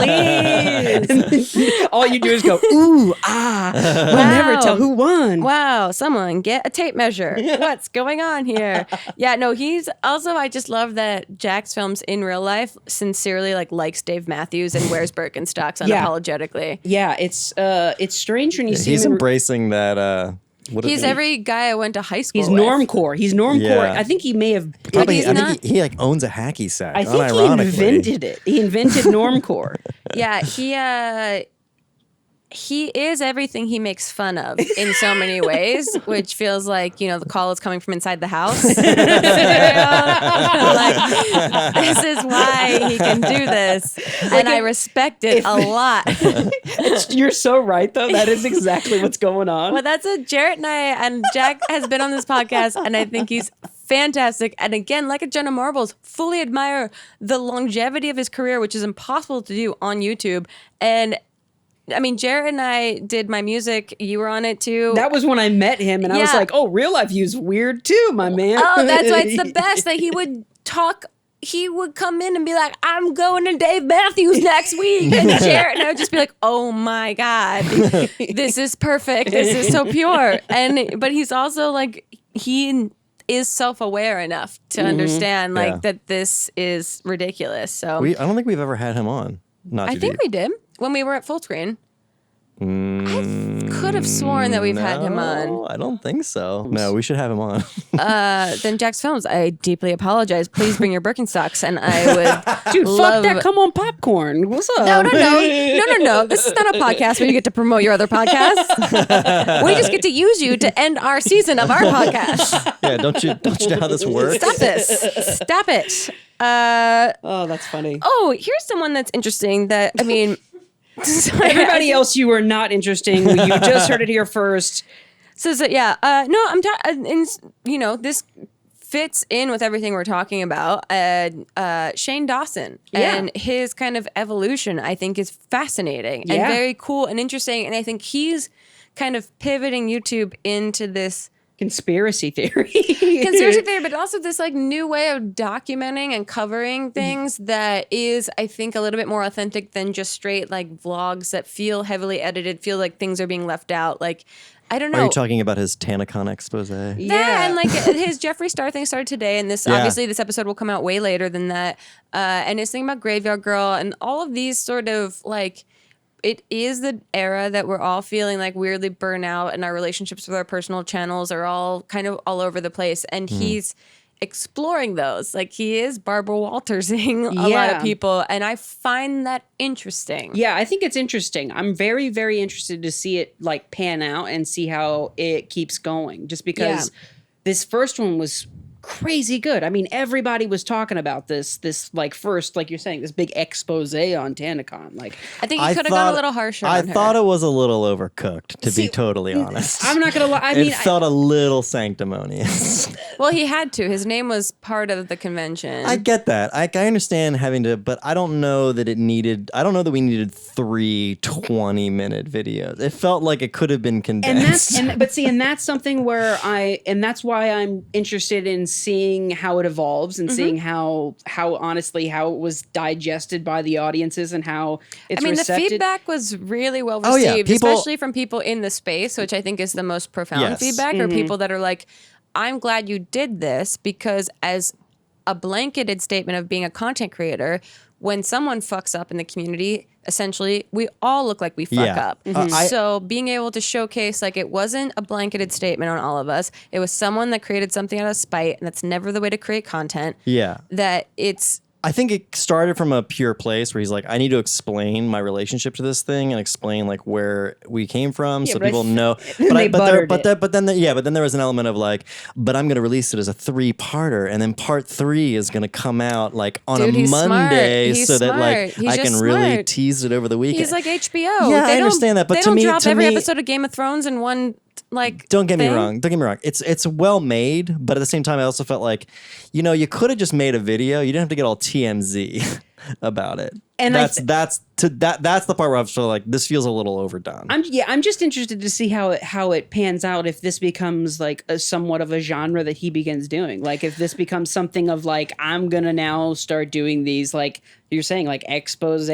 Speaker 2: Please.
Speaker 3: All you do is go, ooh, ah. We'll never tell who won.
Speaker 2: Wow, someone get a tape measure. What's going on here? Yeah, no, he's also, I just love that Jack's Films in real life sincerely likes Dave Matthews and wears Birkenstocks
Speaker 3: Yeah.
Speaker 2: unapologetically.
Speaker 3: Yeah, it's strange when you see
Speaker 1: He's
Speaker 3: him.
Speaker 1: embracing that.
Speaker 2: He's every guy I went to high school
Speaker 3: He's
Speaker 2: with.
Speaker 3: normcore. He's normcore.
Speaker 1: Yeah.
Speaker 3: I think he may have.
Speaker 1: Probably,
Speaker 2: he's
Speaker 1: I
Speaker 2: not-
Speaker 1: think he owns a hacky sack.
Speaker 3: I think he
Speaker 1: unironically.
Speaker 3: invented it. He invented normcore.
Speaker 2: Yeah, he is everything he makes fun of in so many ways, which feels like, the call is coming from inside the house. Like, this is why he can do this. And I respect it a lot.
Speaker 3: You're so right, though. That is exactly what's going on.
Speaker 2: Well, that's it. Jarrett and Jack has been on this podcast, and I think he's fantastic. And again, like a Jenna Marbles, fully admire the longevity of his career, which is impossible to do on YouTube. And I mean, Jarrett and I did my music. You were on it too.
Speaker 3: That was when I met him, and I was
Speaker 2: Yeah.
Speaker 3: like, "Oh, real life view's weird too, my man."
Speaker 2: Oh, that's why it's the best that he would talk. He would come in and be like, "I'm going to Dave Matthews next week," and Jarrett and I would just be like, "Oh my god, this is perfect. This is so pure." But he's also like, he is self-aware enough to understand
Speaker 1: Yeah.
Speaker 2: that this is ridiculous. So
Speaker 1: I don't think we've ever had him on. Not
Speaker 2: I
Speaker 1: too
Speaker 2: think
Speaker 1: deep.
Speaker 2: we did when we were at Full Screen. I could have sworn that we've had him on.
Speaker 1: No, I don't think so. No, we should have him on.
Speaker 2: Then Jack's Films, I deeply apologize. Please bring your Birkenstocks, and I would
Speaker 3: Dude,
Speaker 2: love...
Speaker 3: fuck that. Come on, popcorn. What's up?
Speaker 2: No. This is not a podcast where you get to promote your other podcasts. We just get to use you to end our season of our podcast.
Speaker 1: Yeah, don't you know how this works?
Speaker 2: Stop this. Stop it.
Speaker 3: Oh, that's funny.
Speaker 2: Oh, here's someone that's interesting that, I mean...
Speaker 3: Everybody else, you are not interesting. You just heard it here first.
Speaker 2: So this fits in with everything we're talking about. Shane Dawson and his kind of evolution, I think, is fascinating and very cool and interesting. And I think he's kind of pivoting YouTube into this
Speaker 3: Conspiracy theory.
Speaker 2: but also this new way of documenting and covering things that is, I think, a little bit more authentic than just straight vlogs that feel heavily edited, feel like things are being left out. I don't know.
Speaker 1: Are you talking about his TanaCon expose?
Speaker 2: Yeah, and his Jeffree Star thing started today, and obviously this episode will come out way later than that. And his thing about Graveyard Girl and all of these sort of it is the era that we're all feeling weirdly burnout, and our relationships with our personal channels are all kind of all over the place. And he's exploring those. He is Barbara Waltersing a lot of people, and I find that interesting.
Speaker 3: Yeah, I think it's interesting. I'm very, very interested to see it pan out and see how it keeps going. Just because this first one was crazy good. I mean, everybody was talking about this like first, like you're saying, this big expose on TanaCon. Like,
Speaker 2: I think he could have gone a little harsher
Speaker 1: I
Speaker 2: on her.
Speaker 1: thought it was a little overcooked, to
Speaker 3: See,
Speaker 1: be totally honest.
Speaker 3: I'm not gonna lie. I mean,
Speaker 1: it felt a little sanctimonious.
Speaker 2: Well, he had to. His name was part of the convention.
Speaker 1: I get that. I understand having to, but I don't know that it needed. I don't know that we needed 3 20-minute videos. It felt like it could have been condensed.
Speaker 3: And that's something where that's why I'm interested in seeing how it evolves and seeing how honestly how it was digested by the audiences and how it's
Speaker 2: I mean,
Speaker 3: recepted.
Speaker 2: the feedback was really well
Speaker 1: Oh, yeah.
Speaker 2: received,
Speaker 1: People-
Speaker 2: especially from people in the space, which I think is the most profound
Speaker 1: Yes.
Speaker 2: feedback, or people that are like, I'm glad you did this, because as a blanketed statement of being a content creator, when someone fucks up in the community, essentially, we all look like we fuck
Speaker 1: Yeah.
Speaker 2: up.
Speaker 1: I-
Speaker 2: So being able to showcase, like, it wasn't a blanketed statement on all of us. It was someone that created something out of spite, and that's never the way to create content.
Speaker 1: Yeah.
Speaker 2: That it's...
Speaker 1: I think it started from a pure place where he's like, I need to explain my relationship to this thing and explain like where we came from, so
Speaker 3: but I
Speaker 1: people
Speaker 3: th-
Speaker 1: know.
Speaker 3: then they buttered it.
Speaker 1: But then there was an element of like, but I'm going to release it as a 3-parter, and then part 3 is going to come out like on
Speaker 2: Dude,
Speaker 1: a
Speaker 2: he's smart.
Speaker 1: Monday,
Speaker 2: He's
Speaker 1: so that like
Speaker 2: smart. He's
Speaker 1: I
Speaker 2: just
Speaker 1: can really
Speaker 2: smart.
Speaker 1: tease it over the weekend.
Speaker 2: He's like HBO.
Speaker 1: Yeah,
Speaker 2: They
Speaker 1: I understand that, but
Speaker 2: they
Speaker 1: to
Speaker 2: don't
Speaker 1: me-
Speaker 2: drop
Speaker 1: to
Speaker 2: every
Speaker 1: me-
Speaker 2: episode of Game of Thrones in one like.
Speaker 1: Don't get me
Speaker 2: thing.
Speaker 1: wrong. Don't get me wrong. It's well made, but at the same time, I also felt like, you could have just made a video. You didn't have to get all TMZ about it.
Speaker 3: And
Speaker 1: that's the part where I'm sort of like, this feels a little overdone.
Speaker 3: I'm just interested to see how it pans out if this becomes like a somewhat of a genre that he begins doing. Like if this becomes something of like, I'm gonna now start doing these, like you're saying, like expose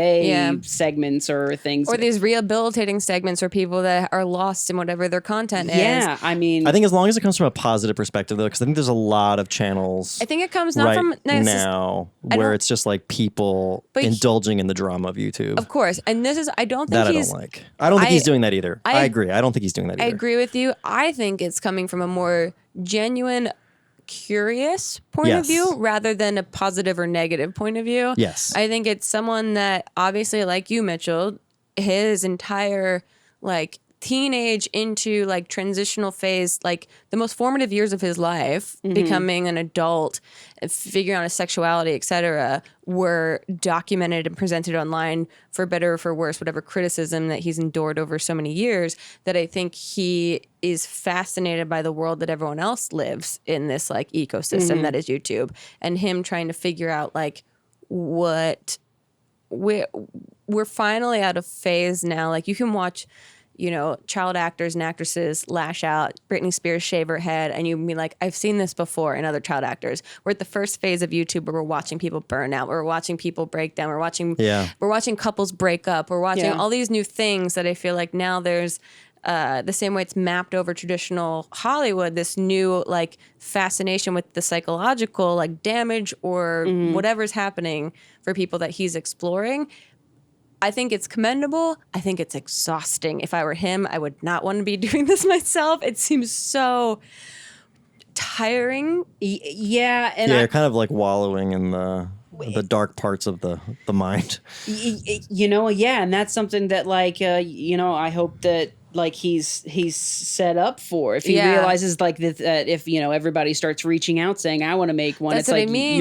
Speaker 3: segments or things,
Speaker 2: Or these rehabilitating segments for people that are lost in whatever their content is.
Speaker 3: Yeah, I mean,
Speaker 1: I think as long as it comes from a positive perspective, though, because I think there's a lot of channels.
Speaker 2: I think it comes not
Speaker 1: right
Speaker 2: from
Speaker 1: now where
Speaker 2: don't-
Speaker 1: it's just like people
Speaker 2: But he-
Speaker 1: indulging in the drama of YouTube.
Speaker 2: Of course, and this is I don't think
Speaker 1: that I
Speaker 2: he's.
Speaker 1: don't like. I don't think he's doing that either.
Speaker 2: I-
Speaker 1: I agree. I don't think he's doing that
Speaker 2: I
Speaker 1: either.
Speaker 2: agree with you. I think it's coming from a more genuine, curious point of
Speaker 1: Yes.
Speaker 2: view rather than a positive or negative point of view.
Speaker 1: Yes.
Speaker 2: I think it's someone that obviously, like you, Mitchell, his entire like teenage into like transitional phase, like the most formative years of his life, becoming an adult, figuring out his sexuality, etc., were documented and presented online for better or for worse, whatever criticism that he's endured over so many years, that I think he is fascinated by the world that everyone else lives in, this like ecosystem that is YouTube, and him trying to figure out like what we're finally out of phase now. Like you can watch, child actors and actresses lash out, Britney Spears shave her head, and you can be like, I've seen this before in other child actors. We're at the first phase of YouTube where we're watching people burn out, we're watching people break down, we're watching couples break up, we're watching all these new things that I feel like now there's the same way it's mapped over traditional Hollywood, this new like fascination with the psychological like damage or whatever's happening for people that he's exploring. I think it's commendable. I think it's exhausting. If I were him, I would not want to be doing this myself. It seems so tiring.
Speaker 3: yeah, and
Speaker 1: You're kind of like wallowing in the dark parts of the mind.
Speaker 3: and that's something that like I hope that like he's set up for if he realizes like that if everybody starts reaching out saying I want to make one.
Speaker 2: That's
Speaker 3: it's
Speaker 2: what
Speaker 3: like
Speaker 2: I mean,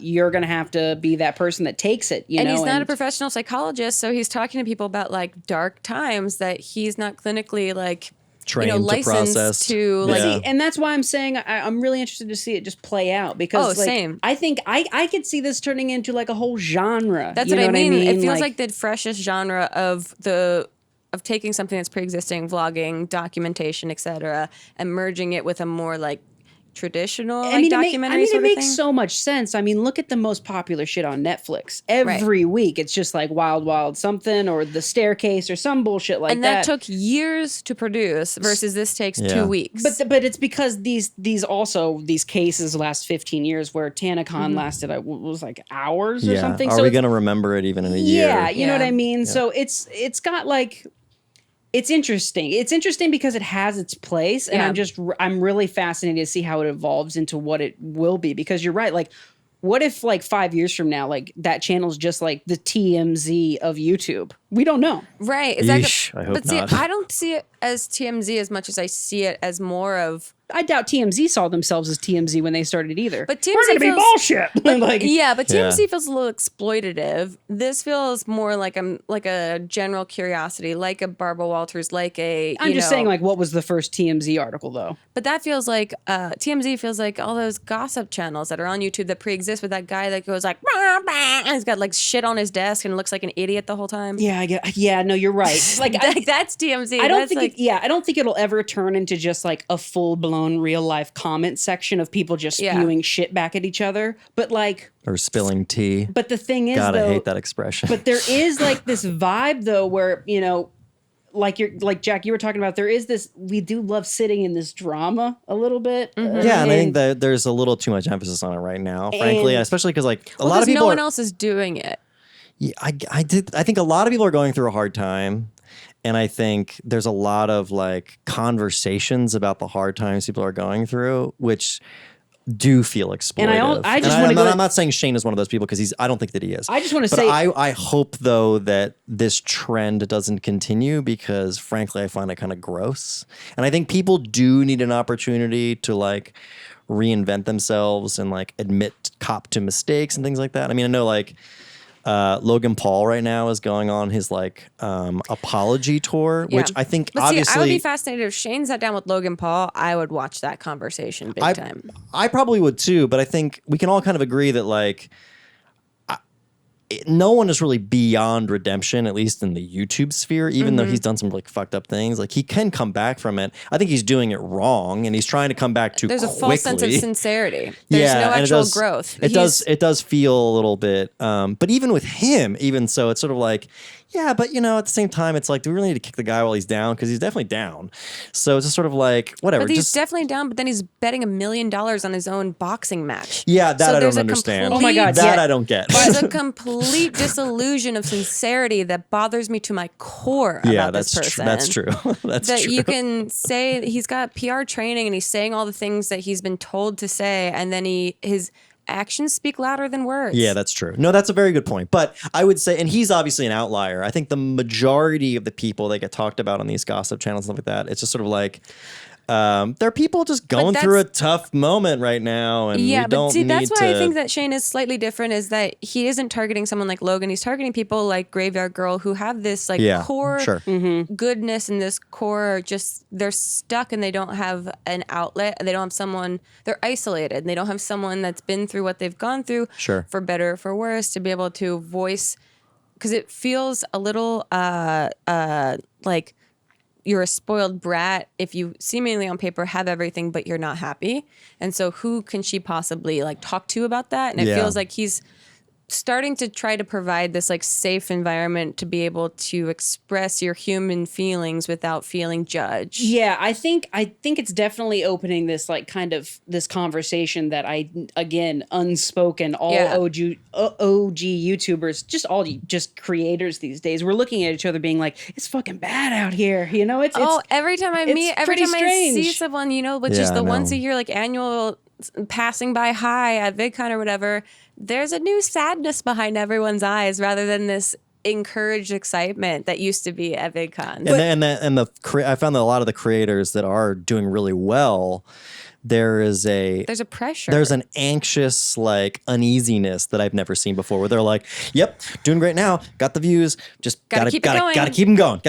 Speaker 3: you're gonna have to be that person that takes it.
Speaker 2: And he's not a professional psychologist, so he's talking to people about like dark times that he's not clinically like
Speaker 1: Trained to
Speaker 2: licensed
Speaker 1: process.
Speaker 2: to like.
Speaker 1: Yeah.
Speaker 3: See, and that's why I'm saying I'm really interested to see it just play out because
Speaker 2: same.
Speaker 3: I think I could see this turning into like a whole genre.
Speaker 2: That's
Speaker 3: You
Speaker 2: what
Speaker 3: know
Speaker 2: I mean. It feels
Speaker 3: Like,
Speaker 2: like the freshest genre of taking something that's pre-existing, vlogging, documentation, etc., and merging it with a more like traditional documentary
Speaker 3: it
Speaker 2: sort of
Speaker 3: makes
Speaker 2: thing.
Speaker 3: so much sense. I mean, look at the most popular shit on Netflix. Every week, it's just like Wild Wild something or The Staircase or some bullshit like
Speaker 2: and that took years to produce versus this takes 2 weeks.
Speaker 3: But it's because these cases last 15 years where TanaCon lasted was like hours or something.
Speaker 1: Are
Speaker 3: So
Speaker 1: we
Speaker 3: it's-
Speaker 1: going to remember it even in a year?
Speaker 3: Yeah, you know what
Speaker 2: Yeah.
Speaker 3: I mean? So it's got like it's interesting. It's interesting because it has its place and I'm really fascinated to see how it evolves into what it will be because you're right. Like what if like 5 years from now like that channel's just like the TMZ of YouTube? We don't know.
Speaker 2: right, exactly.
Speaker 1: Yeesh, I hope
Speaker 2: but see,
Speaker 1: not.
Speaker 2: I don't see it as TMZ as much as I see it as more of
Speaker 3: I doubt TMZ saw themselves as TMZ when they started either.
Speaker 2: But TMZ
Speaker 3: we're gonna be
Speaker 2: feels-
Speaker 3: bullshit. Like,
Speaker 2: Yeah, but TMZ feels a little exploitative. This feels more like a general curiosity, like a Barbara Walters, like a.
Speaker 3: I'm just saying, like, what was the first TMZ article though?
Speaker 2: But that feels like TMZ feels like all those gossip channels that are on YouTube that pre-exist with that guy that goes like, "Bah, bah," and he's got like shit on his desk and looks like an idiot the whole time.
Speaker 3: Yeah, I get. Yeah, no, you're right. Like,
Speaker 2: That's TMZ.
Speaker 3: I don't
Speaker 2: That's
Speaker 3: think.
Speaker 2: like,
Speaker 3: I don't think it'll ever turn into just like a full blown real life comment section of people just
Speaker 2: Yeah.
Speaker 3: spewing shit back at each other. But like,
Speaker 1: Or spilling tea.
Speaker 3: but the thing is,
Speaker 1: God, I
Speaker 3: though,
Speaker 1: hate that expression.
Speaker 3: But there is like this vibe though, where like Jack, you were talking about. There is this. We do love sitting in this drama a little bit.
Speaker 1: yeah, and I think that there's a little too much emphasis on it right now, frankly,
Speaker 3: And-
Speaker 1: especially because like a lot of people
Speaker 2: no one
Speaker 1: are,
Speaker 2: else is doing it.
Speaker 1: Yeah, I think a lot of people are going through a hard time. And I think there's a lot of like conversations about the hard times people are going through, which do feel exploitive.
Speaker 3: I just wanna
Speaker 1: I'm not saying Shane is one of those people because I don't think that he is.
Speaker 3: I just want to
Speaker 1: But
Speaker 3: say,
Speaker 1: I hope though that this trend doesn't continue because frankly I find it kind of gross. And I think people do need an opportunity to like reinvent themselves and like cop to mistakes and things like that. I mean, I know like Logan Paul right now is going on his like apology tour, which I think
Speaker 2: But
Speaker 1: obviously
Speaker 2: see, I would be fascinated if Shane sat down with Logan Paul. I would watch that conversation big time.
Speaker 1: I probably would too, but I think we can all kind of agree that like no one is really beyond redemption, at least in the YouTube sphere, even though he's done some like fucked up things. Like he can come back from it. I think he's doing it wrong and he's trying to come back too quickly.
Speaker 2: There's a false sense of sincerity. There's no
Speaker 1: and
Speaker 2: actual growth.
Speaker 1: It does feel a little bit, but even with him, even so, it's sort of like, yeah, but you know, at the same time, it's like, do we really need to kick the guy while he's down? Because he's definitely down. So it's just sort of like, whatever.
Speaker 2: But he's definitely down, but then he's betting $1 million on his own boxing match.
Speaker 1: Yeah, that
Speaker 2: So
Speaker 1: I
Speaker 2: there's
Speaker 1: don't
Speaker 2: a
Speaker 1: understand.
Speaker 3: Oh my God,
Speaker 1: that
Speaker 3: yeah.
Speaker 1: I don't get.
Speaker 2: There's a complete disillusion of sincerity that bothers me to my core
Speaker 1: Yeah,
Speaker 2: about this person.
Speaker 1: That's true. That's
Speaker 2: That
Speaker 1: true.
Speaker 2: you can say he's got PR training and he's saying all the things that he's been told to say, and then his actions speak louder than words.
Speaker 1: Yeah, that's true. No, that's a very good point. But I would say, and he's obviously an outlier. I think the majority of the people that get talked about on these gossip channels and stuff like that, it's just sort of like, there are people just going through a tough moment right now, and
Speaker 2: Yeah,
Speaker 1: we don't
Speaker 2: but see, that's
Speaker 1: need
Speaker 2: why
Speaker 1: to.
Speaker 2: I think that Shane is slightly different. Is that he isn't targeting someone like Logan. He's targeting people like Graveyard Girl who have this like core
Speaker 1: sure.
Speaker 2: goodness and this core. Just they're stuck and they don't have an outlet. They don't have someone. They're isolated. And they don't have someone that's been through what they've gone through.
Speaker 1: Sure.
Speaker 2: For better or for worse, to be able to voice, because it feels a little like you're a spoiled brat if you seemingly on paper have everything but you're not happy. And so who can she possibly like talk to about that? And it feels like he's starting to try to provide this like safe environment to be able to express your human feelings without feeling judged.
Speaker 3: yeah, I think it's definitely opening this like kind of this conversation that again unspoken all OG YouTubers, just creators these days. We're looking at each other being like, it's fucking bad out here. You know, it's
Speaker 2: every time I
Speaker 3: pretty
Speaker 2: see
Speaker 3: strange.
Speaker 2: someone, you know, which
Speaker 1: Yeah,
Speaker 2: is the
Speaker 1: I
Speaker 2: once
Speaker 1: know.
Speaker 2: a year like annual passing by high at VidCon or whatever, there's a new sadness behind everyone's eyes rather than this encouraged excitement that used to be at VidCon.
Speaker 1: I found that a lot of the creators that are doing really well, there's a
Speaker 2: pressure.
Speaker 1: There's an anxious like uneasiness that I've never seen before, where they're like, "Yep, doing great now, got the views, just gotta keep them going,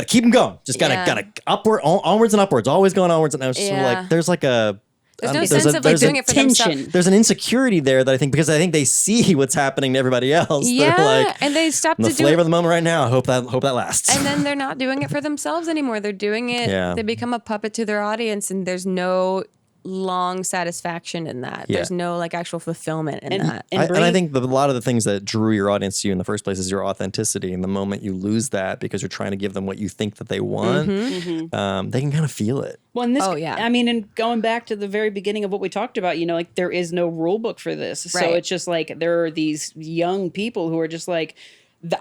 Speaker 1: just gotta upward, onwards and upwards, always going onwards." And I was just sort of like, there's like a
Speaker 2: There's no sense of like doing it for themselves.
Speaker 1: There's an insecurity there that I think, because I think they see what's happening to everybody else.
Speaker 2: Yeah,
Speaker 1: They're like,
Speaker 2: and they stop
Speaker 1: the
Speaker 2: to do
Speaker 1: flavor
Speaker 2: it.
Speaker 1: of the moment right now. I hope that lasts.
Speaker 2: And then they're not doing it for themselves anymore. They're doing it.
Speaker 1: Yeah.
Speaker 2: They become a puppet to their audience, and there's no long satisfaction in that.
Speaker 1: Yeah.
Speaker 2: There's no like actual fulfillment in that.
Speaker 1: And I think a lot of the things that drew your audience to you in the first place is your authenticity. And the moment you lose that because you're trying to give them what you think that they want, they can kind of feel it.
Speaker 3: Well, and this,
Speaker 2: Oh, yeah.
Speaker 3: I mean, and going back to the very beginning of what we talked about, you know, like there is no rule book for this. So
Speaker 2: Right.
Speaker 3: it's just like there are these young people who are just like,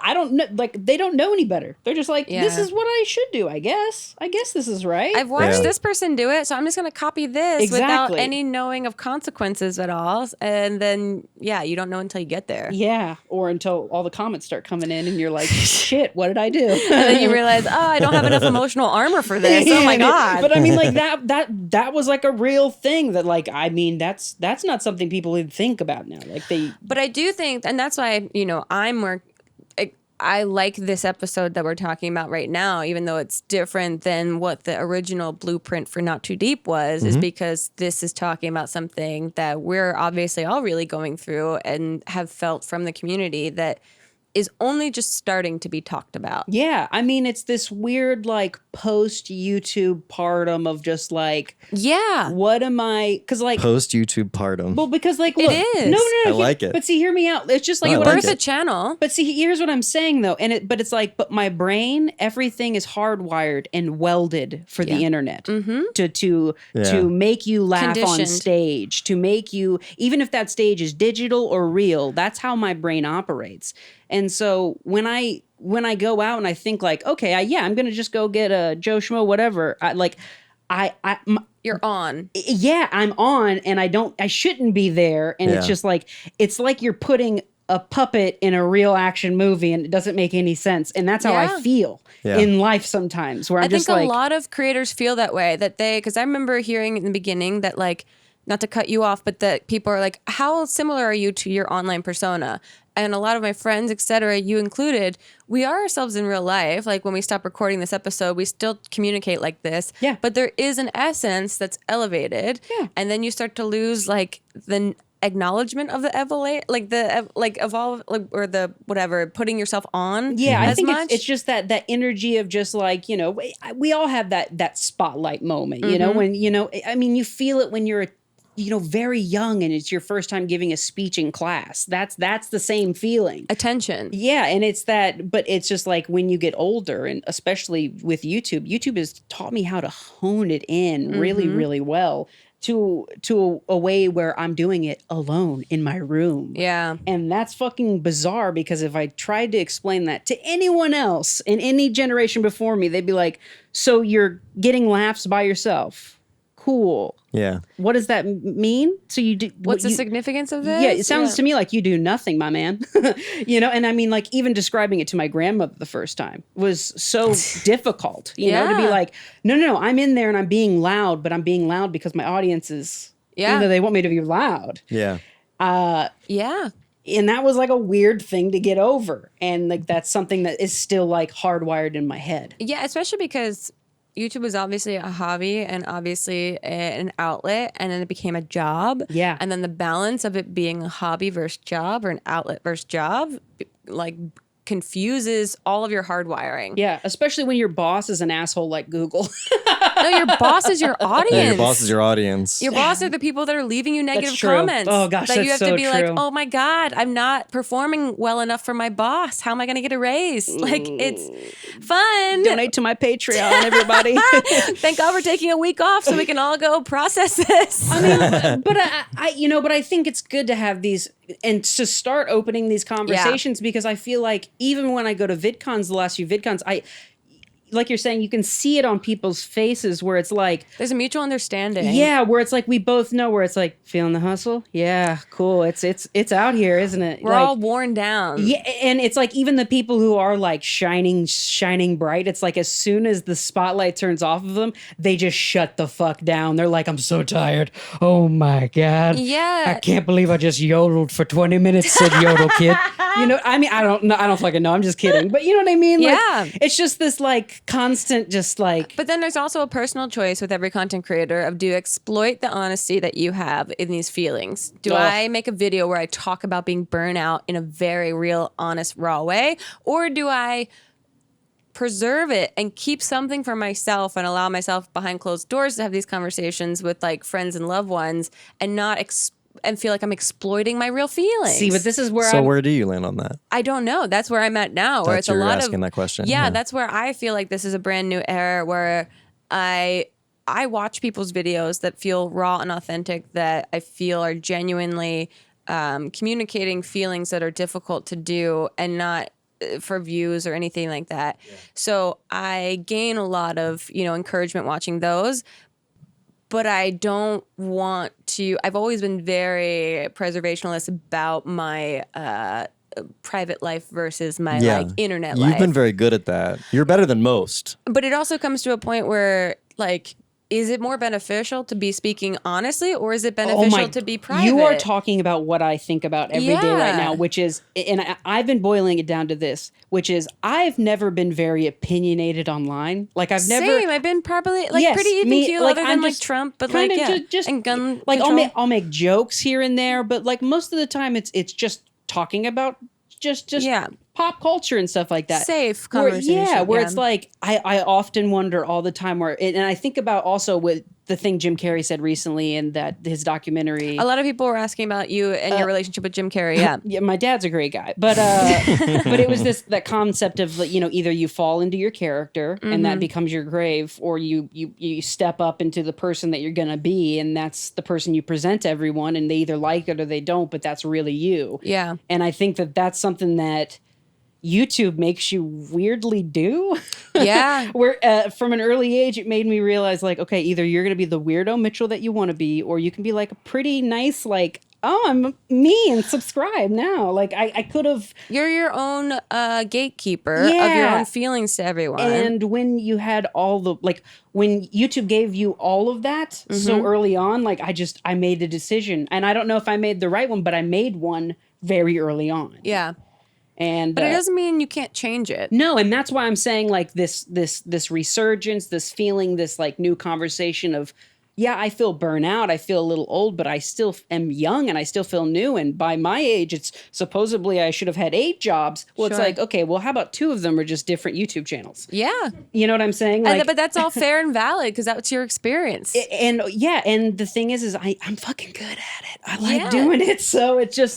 Speaker 3: I don't know, like they don't know any better. They're just like, this
Speaker 2: Yeah.
Speaker 3: is what I should do, I guess this is right.
Speaker 2: I've watched
Speaker 1: Yeah.
Speaker 2: this person do it, so I'm just going to copy this
Speaker 3: Exactly.
Speaker 2: without any knowing of consequences at all. And then, you don't know until you get there.
Speaker 3: Yeah, or until all the comments start coming in and you're like, shit, what did I do?
Speaker 2: And then you realize, I don't have enough emotional armor for this. Oh my God.
Speaker 3: But I mean, like that was like a real thing that, like, I mean, that's not something people would think about now. Like
Speaker 2: But I do think, and that's why, I like this episode that we're talking about right now, even though it's different than what the original blueprint for Not Too Deep was, is because this is talking about something that we're obviously all really going through and have felt from the community that is only just starting to be talked about.
Speaker 3: yeah, I mean, it's this weird, like, post YouTube partum of just like,
Speaker 2: Yeah.
Speaker 3: what am I? Because like,
Speaker 1: Post YouTube pardon.
Speaker 3: well, because like, look,
Speaker 2: is.
Speaker 3: no,
Speaker 1: I like it.
Speaker 3: But see, hear me out. It's just like,
Speaker 1: I
Speaker 3: what
Speaker 1: like
Speaker 3: I'm
Speaker 2: Birth
Speaker 1: it.
Speaker 2: a channel.
Speaker 3: But see, here's what I'm saying though, but it's like, but my brain, everything is hardwired and welded for the internet to make you laugh on
Speaker 2: Conditioned.
Speaker 3: stage, to make you, even if that stage is digital or real, that's how my brain operates. And so when I go out and I think like, okay, I'm gonna just go get a Joe Schmo, whatever.
Speaker 2: You're on.
Speaker 3: I'm on, and I shouldn't be there, and it's
Speaker 1: Yeah.
Speaker 3: just like, it's like you're putting a puppet in a real action movie, and it doesn't make any sense. And that's how
Speaker 2: Yeah.
Speaker 3: I feel
Speaker 1: Yeah.
Speaker 3: in life sometimes, where I'm
Speaker 2: I think
Speaker 3: just like,
Speaker 2: a lot of creators feel that way, because I remember hearing in the beginning that, like, not to cut you off, but that people are like, how similar are you to your online persona? And a lot of my friends, et cetera, you included, we are ourselves in real life. Like when we stop recording this episode, we still communicate like this.
Speaker 3: Yeah.
Speaker 2: But there is an essence that's elevated.
Speaker 3: Yeah.
Speaker 2: And then you start to lose like the acknowledgement of the evolve, like the like evolve, like, or the whatever, putting yourself on.
Speaker 3: yeah, I
Speaker 2: as
Speaker 3: think
Speaker 2: much.
Speaker 3: it's just that energy of just like, we all have that spotlight moment, when, I mean, you feel it when you're very young and it's your first time giving a speech in class. That's the same feeling.
Speaker 2: attention.
Speaker 3: Yeah, and it's that, but it's just like when you get older, and especially with YouTube has taught me how to hone it in really, really well to a way where I'm doing it alone in my room.
Speaker 2: Yeah.
Speaker 3: And that's fucking bizarre, because if I tried to explain that to anyone else in any generation before me, they'd be like, so you're getting laughs by yourself. Cool.
Speaker 1: Yeah.
Speaker 3: What does that mean? So you do
Speaker 2: What's the
Speaker 3: you-
Speaker 2: significance of this?
Speaker 3: Yeah, it sounds to me like you do nothing, my man. And I mean, like, even describing it to my grandmother the first time was so difficult, to be
Speaker 2: Yeah.
Speaker 3: like, no, I'm in there and I'm being loud, but I'm being loud because my audience is, they want me to be loud.
Speaker 1: Yeah.
Speaker 2: Yeah.
Speaker 3: And that was like a weird thing to get over. And like, that's something that is still like hardwired in my head.
Speaker 2: Yeah, especially because YouTube was obviously a hobby and obviously an outlet, and then it became a job.
Speaker 3: Yeah.
Speaker 2: And then the balance of it being a hobby versus job or an outlet versus job, like, confuses all of your hardwiring.
Speaker 3: Yeah, especially when your boss is an asshole like Google.
Speaker 2: No, your boss is your audience.
Speaker 1: Yeah, your boss is your audience.
Speaker 2: Your boss are the people that are leaving you negative
Speaker 3: true.
Speaker 2: comments.
Speaker 3: Oh, gosh,
Speaker 2: that you
Speaker 3: that's
Speaker 2: have to
Speaker 3: so
Speaker 2: be like,
Speaker 3: true.
Speaker 2: oh my God, I'm not performing well enough for my boss. How am I going to get a raise? Like, it's fun.
Speaker 3: Donate to my Patreon, everybody.
Speaker 2: Thank God we're taking a week off so we can all go process this.
Speaker 3: I mean, but but I think it's good to have these and to start opening these conversations, because I feel like even when I go to VidCons, the last few VidCons, like you're saying, you can see it on people's faces where it's like,
Speaker 2: There's a mutual understanding.
Speaker 3: yeah, where it's like we both know, where it's like, feeling the hustle. Yeah, cool. It's out here, isn't it?
Speaker 2: We're all worn down.
Speaker 3: Yeah, and it's like even the people who are like shining bright, it's like as soon as the spotlight turns off of them, they just shut the fuck down. They're like, I'm so tired. Oh my God.
Speaker 2: Yeah.
Speaker 3: I can't believe I just yodeled for 20 minutes, said Yodel Kid. I mean, I don't know. I don't fucking know. I'm just kidding. But you know what I mean? Like,
Speaker 2: Yeah.
Speaker 3: it's just this like constant, just like,
Speaker 2: But then there's also a personal choice with every content creator of, do you exploit the honesty that you have in these feelings? Do
Speaker 3: Ugh.
Speaker 2: I make a video where I talk about being burnout in a very real, honest, raw way? Or do I preserve it and keep something for myself and allow myself behind closed doors to have these conversations with like friends and loved ones and not and feel like I'm exploiting my real feelings?
Speaker 3: see, but this is where
Speaker 1: So
Speaker 3: I'm,
Speaker 1: where do you land on that?
Speaker 2: I don't know. That's where I'm at now. Where
Speaker 1: That's
Speaker 2: it's a
Speaker 1: you're
Speaker 2: lot
Speaker 1: asking
Speaker 2: of
Speaker 1: that question.
Speaker 2: Yeah, that's where I feel like this is a brand new era where I watch people's videos that feel raw and authentic, that I feel are genuinely communicating feelings that are difficult to do and not for views or anything like that. So I gain a lot of, encouragement watching those. But I don't want to. I've always been very preservationalist about my private life versus my internet life.
Speaker 6: You've been very good at that. You're better than most.
Speaker 2: But it also comes to a point where is it more beneficial to be speaking honestly, or is it beneficial to be private?
Speaker 3: You are talking about what I think about every day right now, which is, and I've been boiling it down to this, which is I've never been very opinionated online. Like I've never.
Speaker 2: Same. I've been probably pretty even keel, other than Trump, but and gun control.
Speaker 3: I'll make jokes here and there, but most of the time it's just talking about just pop culture and stuff like that.
Speaker 2: Safe conversation.
Speaker 3: Where it's I often wonder all the time and I think about also with the thing Jim Carrey said recently in that his documentary.
Speaker 2: A lot of people were asking about you and your relationship with Jim Carrey. Yeah.
Speaker 3: Yeah, my dad's a great guy. But but it was that concept of either you fall into your character and that becomes your grave, or you step up into the person that you're gonna be, and that's the person you present to everyone, and they either like it or they don't, but that's really you.
Speaker 2: Yeah.
Speaker 3: And I think that's something that YouTube makes you weirdly do.
Speaker 2: Yeah.
Speaker 3: Where from an early age, it made me realize okay, either you're going to be the weirdo Mitchell that you want to be, or you can be a pretty nice, I'm me and subscribe now. I could have.
Speaker 2: You're your own gatekeeper of your own feelings to everyone.
Speaker 3: And when you had all the, when YouTube gave you all of that so early on, I made a decision. And I don't know if I made the right one, but I made one very early on.
Speaker 2: Yeah.
Speaker 3: But
Speaker 2: it doesn't mean you can't change it.
Speaker 3: No, and that's why I'm saying this resurgence, this feeling, this new conversation of, I feel burnout, I feel a little old, but I still am young and I still feel new. And by my age, it's supposedly I should have had 8 jobs. Well,
Speaker 2: Sure.
Speaker 3: it's okay, well, how about 2 of them are just different YouTube channels?
Speaker 2: Yeah.
Speaker 3: You know what I'm saying?
Speaker 2: But that's all fair and valid because that's your experience.
Speaker 3: And the thing is I'm fucking good at it. I like doing it. So it's just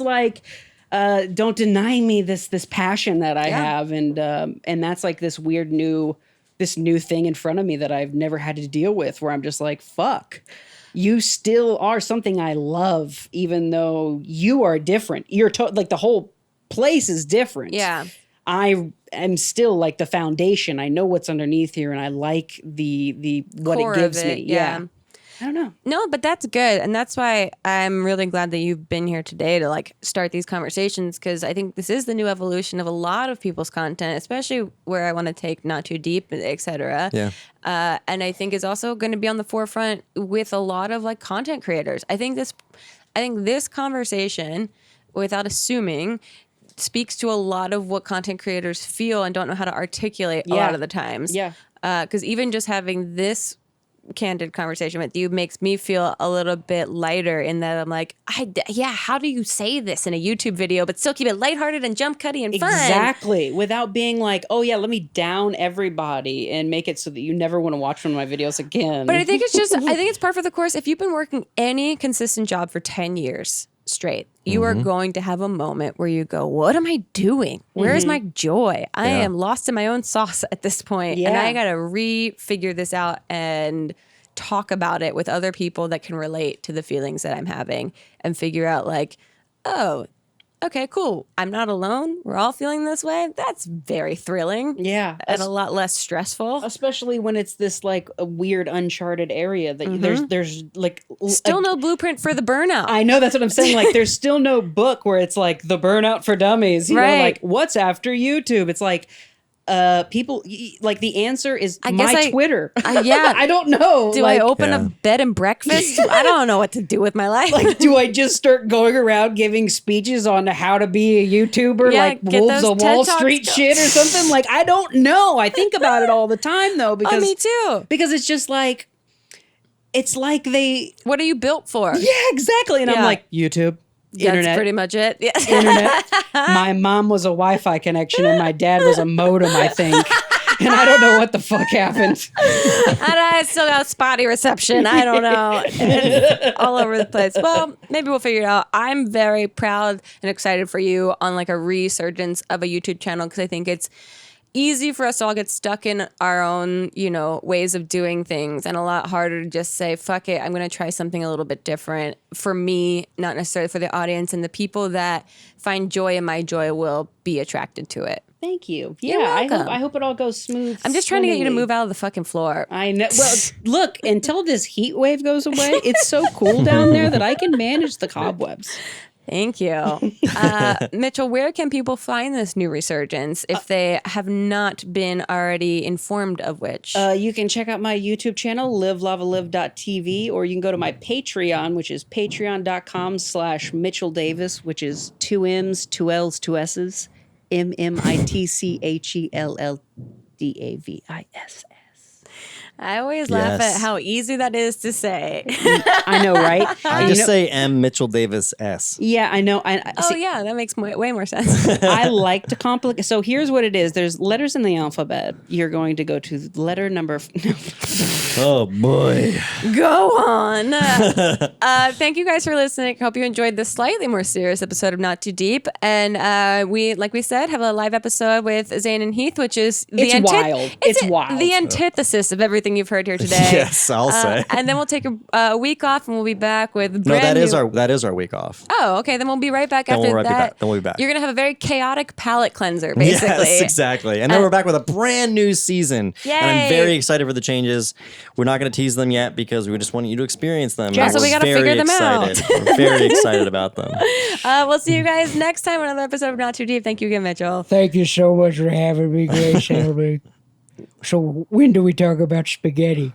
Speaker 3: don't deny me this passion that I have, and that's this weird new thing in front of me that I've never had to deal with, where I'm just fuck, you still are something I love, even though you are different. You're the whole place is different.
Speaker 2: Yeah,
Speaker 3: I am still the foundation. I know what's underneath here, and I like the what
Speaker 2: core
Speaker 3: it gives
Speaker 2: of it,
Speaker 3: me. Yeah. I don't know.
Speaker 2: No, but that's good. And that's why I'm really glad that you've been here today to start these conversations, because I think this is the new evolution of a lot of people's content, especially where I want to take Not Too Deep, et cetera.
Speaker 6: Yeah.
Speaker 2: And I think it's also going to be on the forefront with a lot of content creators. I think this conversation, without assuming, speaks to a lot of what content creators feel and don't know how to articulate a lot of the times.
Speaker 3: Yeah.
Speaker 2: Because even just having this candid conversation with you makes me feel a little bit lighter in that I'm how do you say this in a YouTube video but still keep it lighthearted and jump cutty and fun?
Speaker 3: Exactly. Without being let me down everybody and make it so that you never want to watch one of my videos again.
Speaker 2: But I think it's par for the course. If you've been working any consistent job for 10 years straight, you are going to have a moment where you go, what am I doing? Where is my joy? I am lost in my own sauce at this point, and I got to refigure this out and talk about it with other people that can relate to the feelings that I'm having and figure out oh, okay, cool. I'm not alone. We're all feeling this way. That's very thrilling.
Speaker 3: Yeah.
Speaker 2: And a lot less stressful.
Speaker 3: Especially when it's this a weird uncharted area that there's
Speaker 2: Still no blueprint for the burnout.
Speaker 3: I know, that's what I'm saying. There's still no book where it's the burnout for dummies. You know, what's after YouTube? It's people the answer is Twitter. I don't know.
Speaker 2: Do I open a bed and breakfast? I don't know what to do with my life.
Speaker 3: Do I just start going around giving speeches on how to be a YouTuber, Wolves of Wall Street shit or something? I don't know. I think about it all the time though, because
Speaker 2: me too.
Speaker 3: Because it's just it's they.
Speaker 2: What are you built for?
Speaker 3: Yeah, exactly. And I'm YouTube. Internet.
Speaker 2: That's pretty much it. Yeah.
Speaker 3: Internet. My mom was a Wi-Fi connection and my dad was a modem, I think. And I don't know what the fuck happened.
Speaker 2: And I still got spotty reception. I don't know. It's all over the place. Well, maybe we'll figure it out. I'm very proud and excited for you on a resurgence of a YouTube channel, because I think it's easy for us to all get stuck in our own, ways of doing things, and a lot harder to just say, fuck it, I'm going to try something a little bit different for me, not necessarily for the audience, and the people that find joy in my joy will be attracted to it.
Speaker 3: Thank you. Yeah,
Speaker 2: You're
Speaker 3: I
Speaker 2: welcome.
Speaker 3: hope it all goes smooth.
Speaker 2: I'm just trying to get you to
Speaker 3: swimmingly.
Speaker 2: move out of the fucking floor.
Speaker 3: I know. Well, look, until this heat wave goes away, it's so cool down there that I can manage the cobwebs.
Speaker 2: Thank you. Mitchell, where can people find this new resurgence if they have not been already informed of which?
Speaker 3: You can check out my YouTube channel, livelavalive.tv, or you can go to my Patreon, which is patreon.com/Mitchell Davis, which is 2 M's, 2 L's, 2 S's, MMITCHELLDAVIS.
Speaker 2: I always laugh
Speaker 6: Yes.
Speaker 2: at how easy that is to say.
Speaker 3: I know, right?
Speaker 6: I
Speaker 3: You
Speaker 6: just
Speaker 3: know-
Speaker 6: say M. Mitchell Davis S.
Speaker 3: Yeah, I know.
Speaker 2: Oh, yeah, that makes way more sense.
Speaker 3: I like to complicate. So here's what it is. There's letters in the alphabet. You're going to go to letter number.
Speaker 6: Oh boy.
Speaker 2: Go on. Thank you guys for listening. Hope you enjoyed this slightly more serious episode of Not Too Deep. And we, like we said, have a live episode with Zane and Heath, which is
Speaker 3: It's wild. It's wild.
Speaker 2: The antithesis of everything you've heard here today.
Speaker 6: Yes, I'll say.
Speaker 2: And then we'll take a week off, and we'll be back with
Speaker 6: No,
Speaker 2: brand new.
Speaker 6: that is our week off.
Speaker 2: Oh, okay. Then we'll be right back
Speaker 6: Then
Speaker 2: after
Speaker 6: we'll
Speaker 2: that.
Speaker 6: be back. Then we'll be back.
Speaker 2: You're gonna have a very chaotic palate cleanser, basically.
Speaker 6: Yes, exactly. And then we're back with a brand new season. And I'm
Speaker 2: Yay.
Speaker 6: very excited for the changes. We're not going to tease them yet because we just want you to experience them.
Speaker 2: Yeah,
Speaker 6: And
Speaker 2: so we
Speaker 6: we're
Speaker 2: gotta
Speaker 6: very
Speaker 2: figure them out.
Speaker 6: excited. We're very excited about them.
Speaker 2: We'll see you guys next time on another episode of Not Too Deep. Thank you again, Mitchell.
Speaker 4: Thank you so much for having me, Grace Helbig. So when do we talk about spaghetti?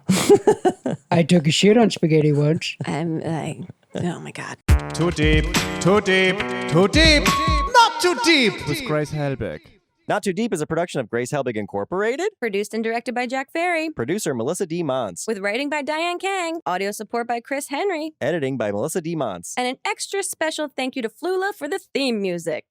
Speaker 4: I took a shit on spaghetti once.
Speaker 2: I'm like, oh my god.
Speaker 5: Too deep, too deep, too deep. Not too deep with Grace Helbig.
Speaker 1: Not Too Deep is a production of Grace Helbig Incorporated.
Speaker 2: Produced and directed by Jack Ferry.
Speaker 1: Producer Melissa D. Mons.
Speaker 2: With writing by Diane Kang. Audio support by Chris Henry.
Speaker 1: Editing by Melissa D. Mons.
Speaker 2: And an extra special thank you to Flula for the theme music.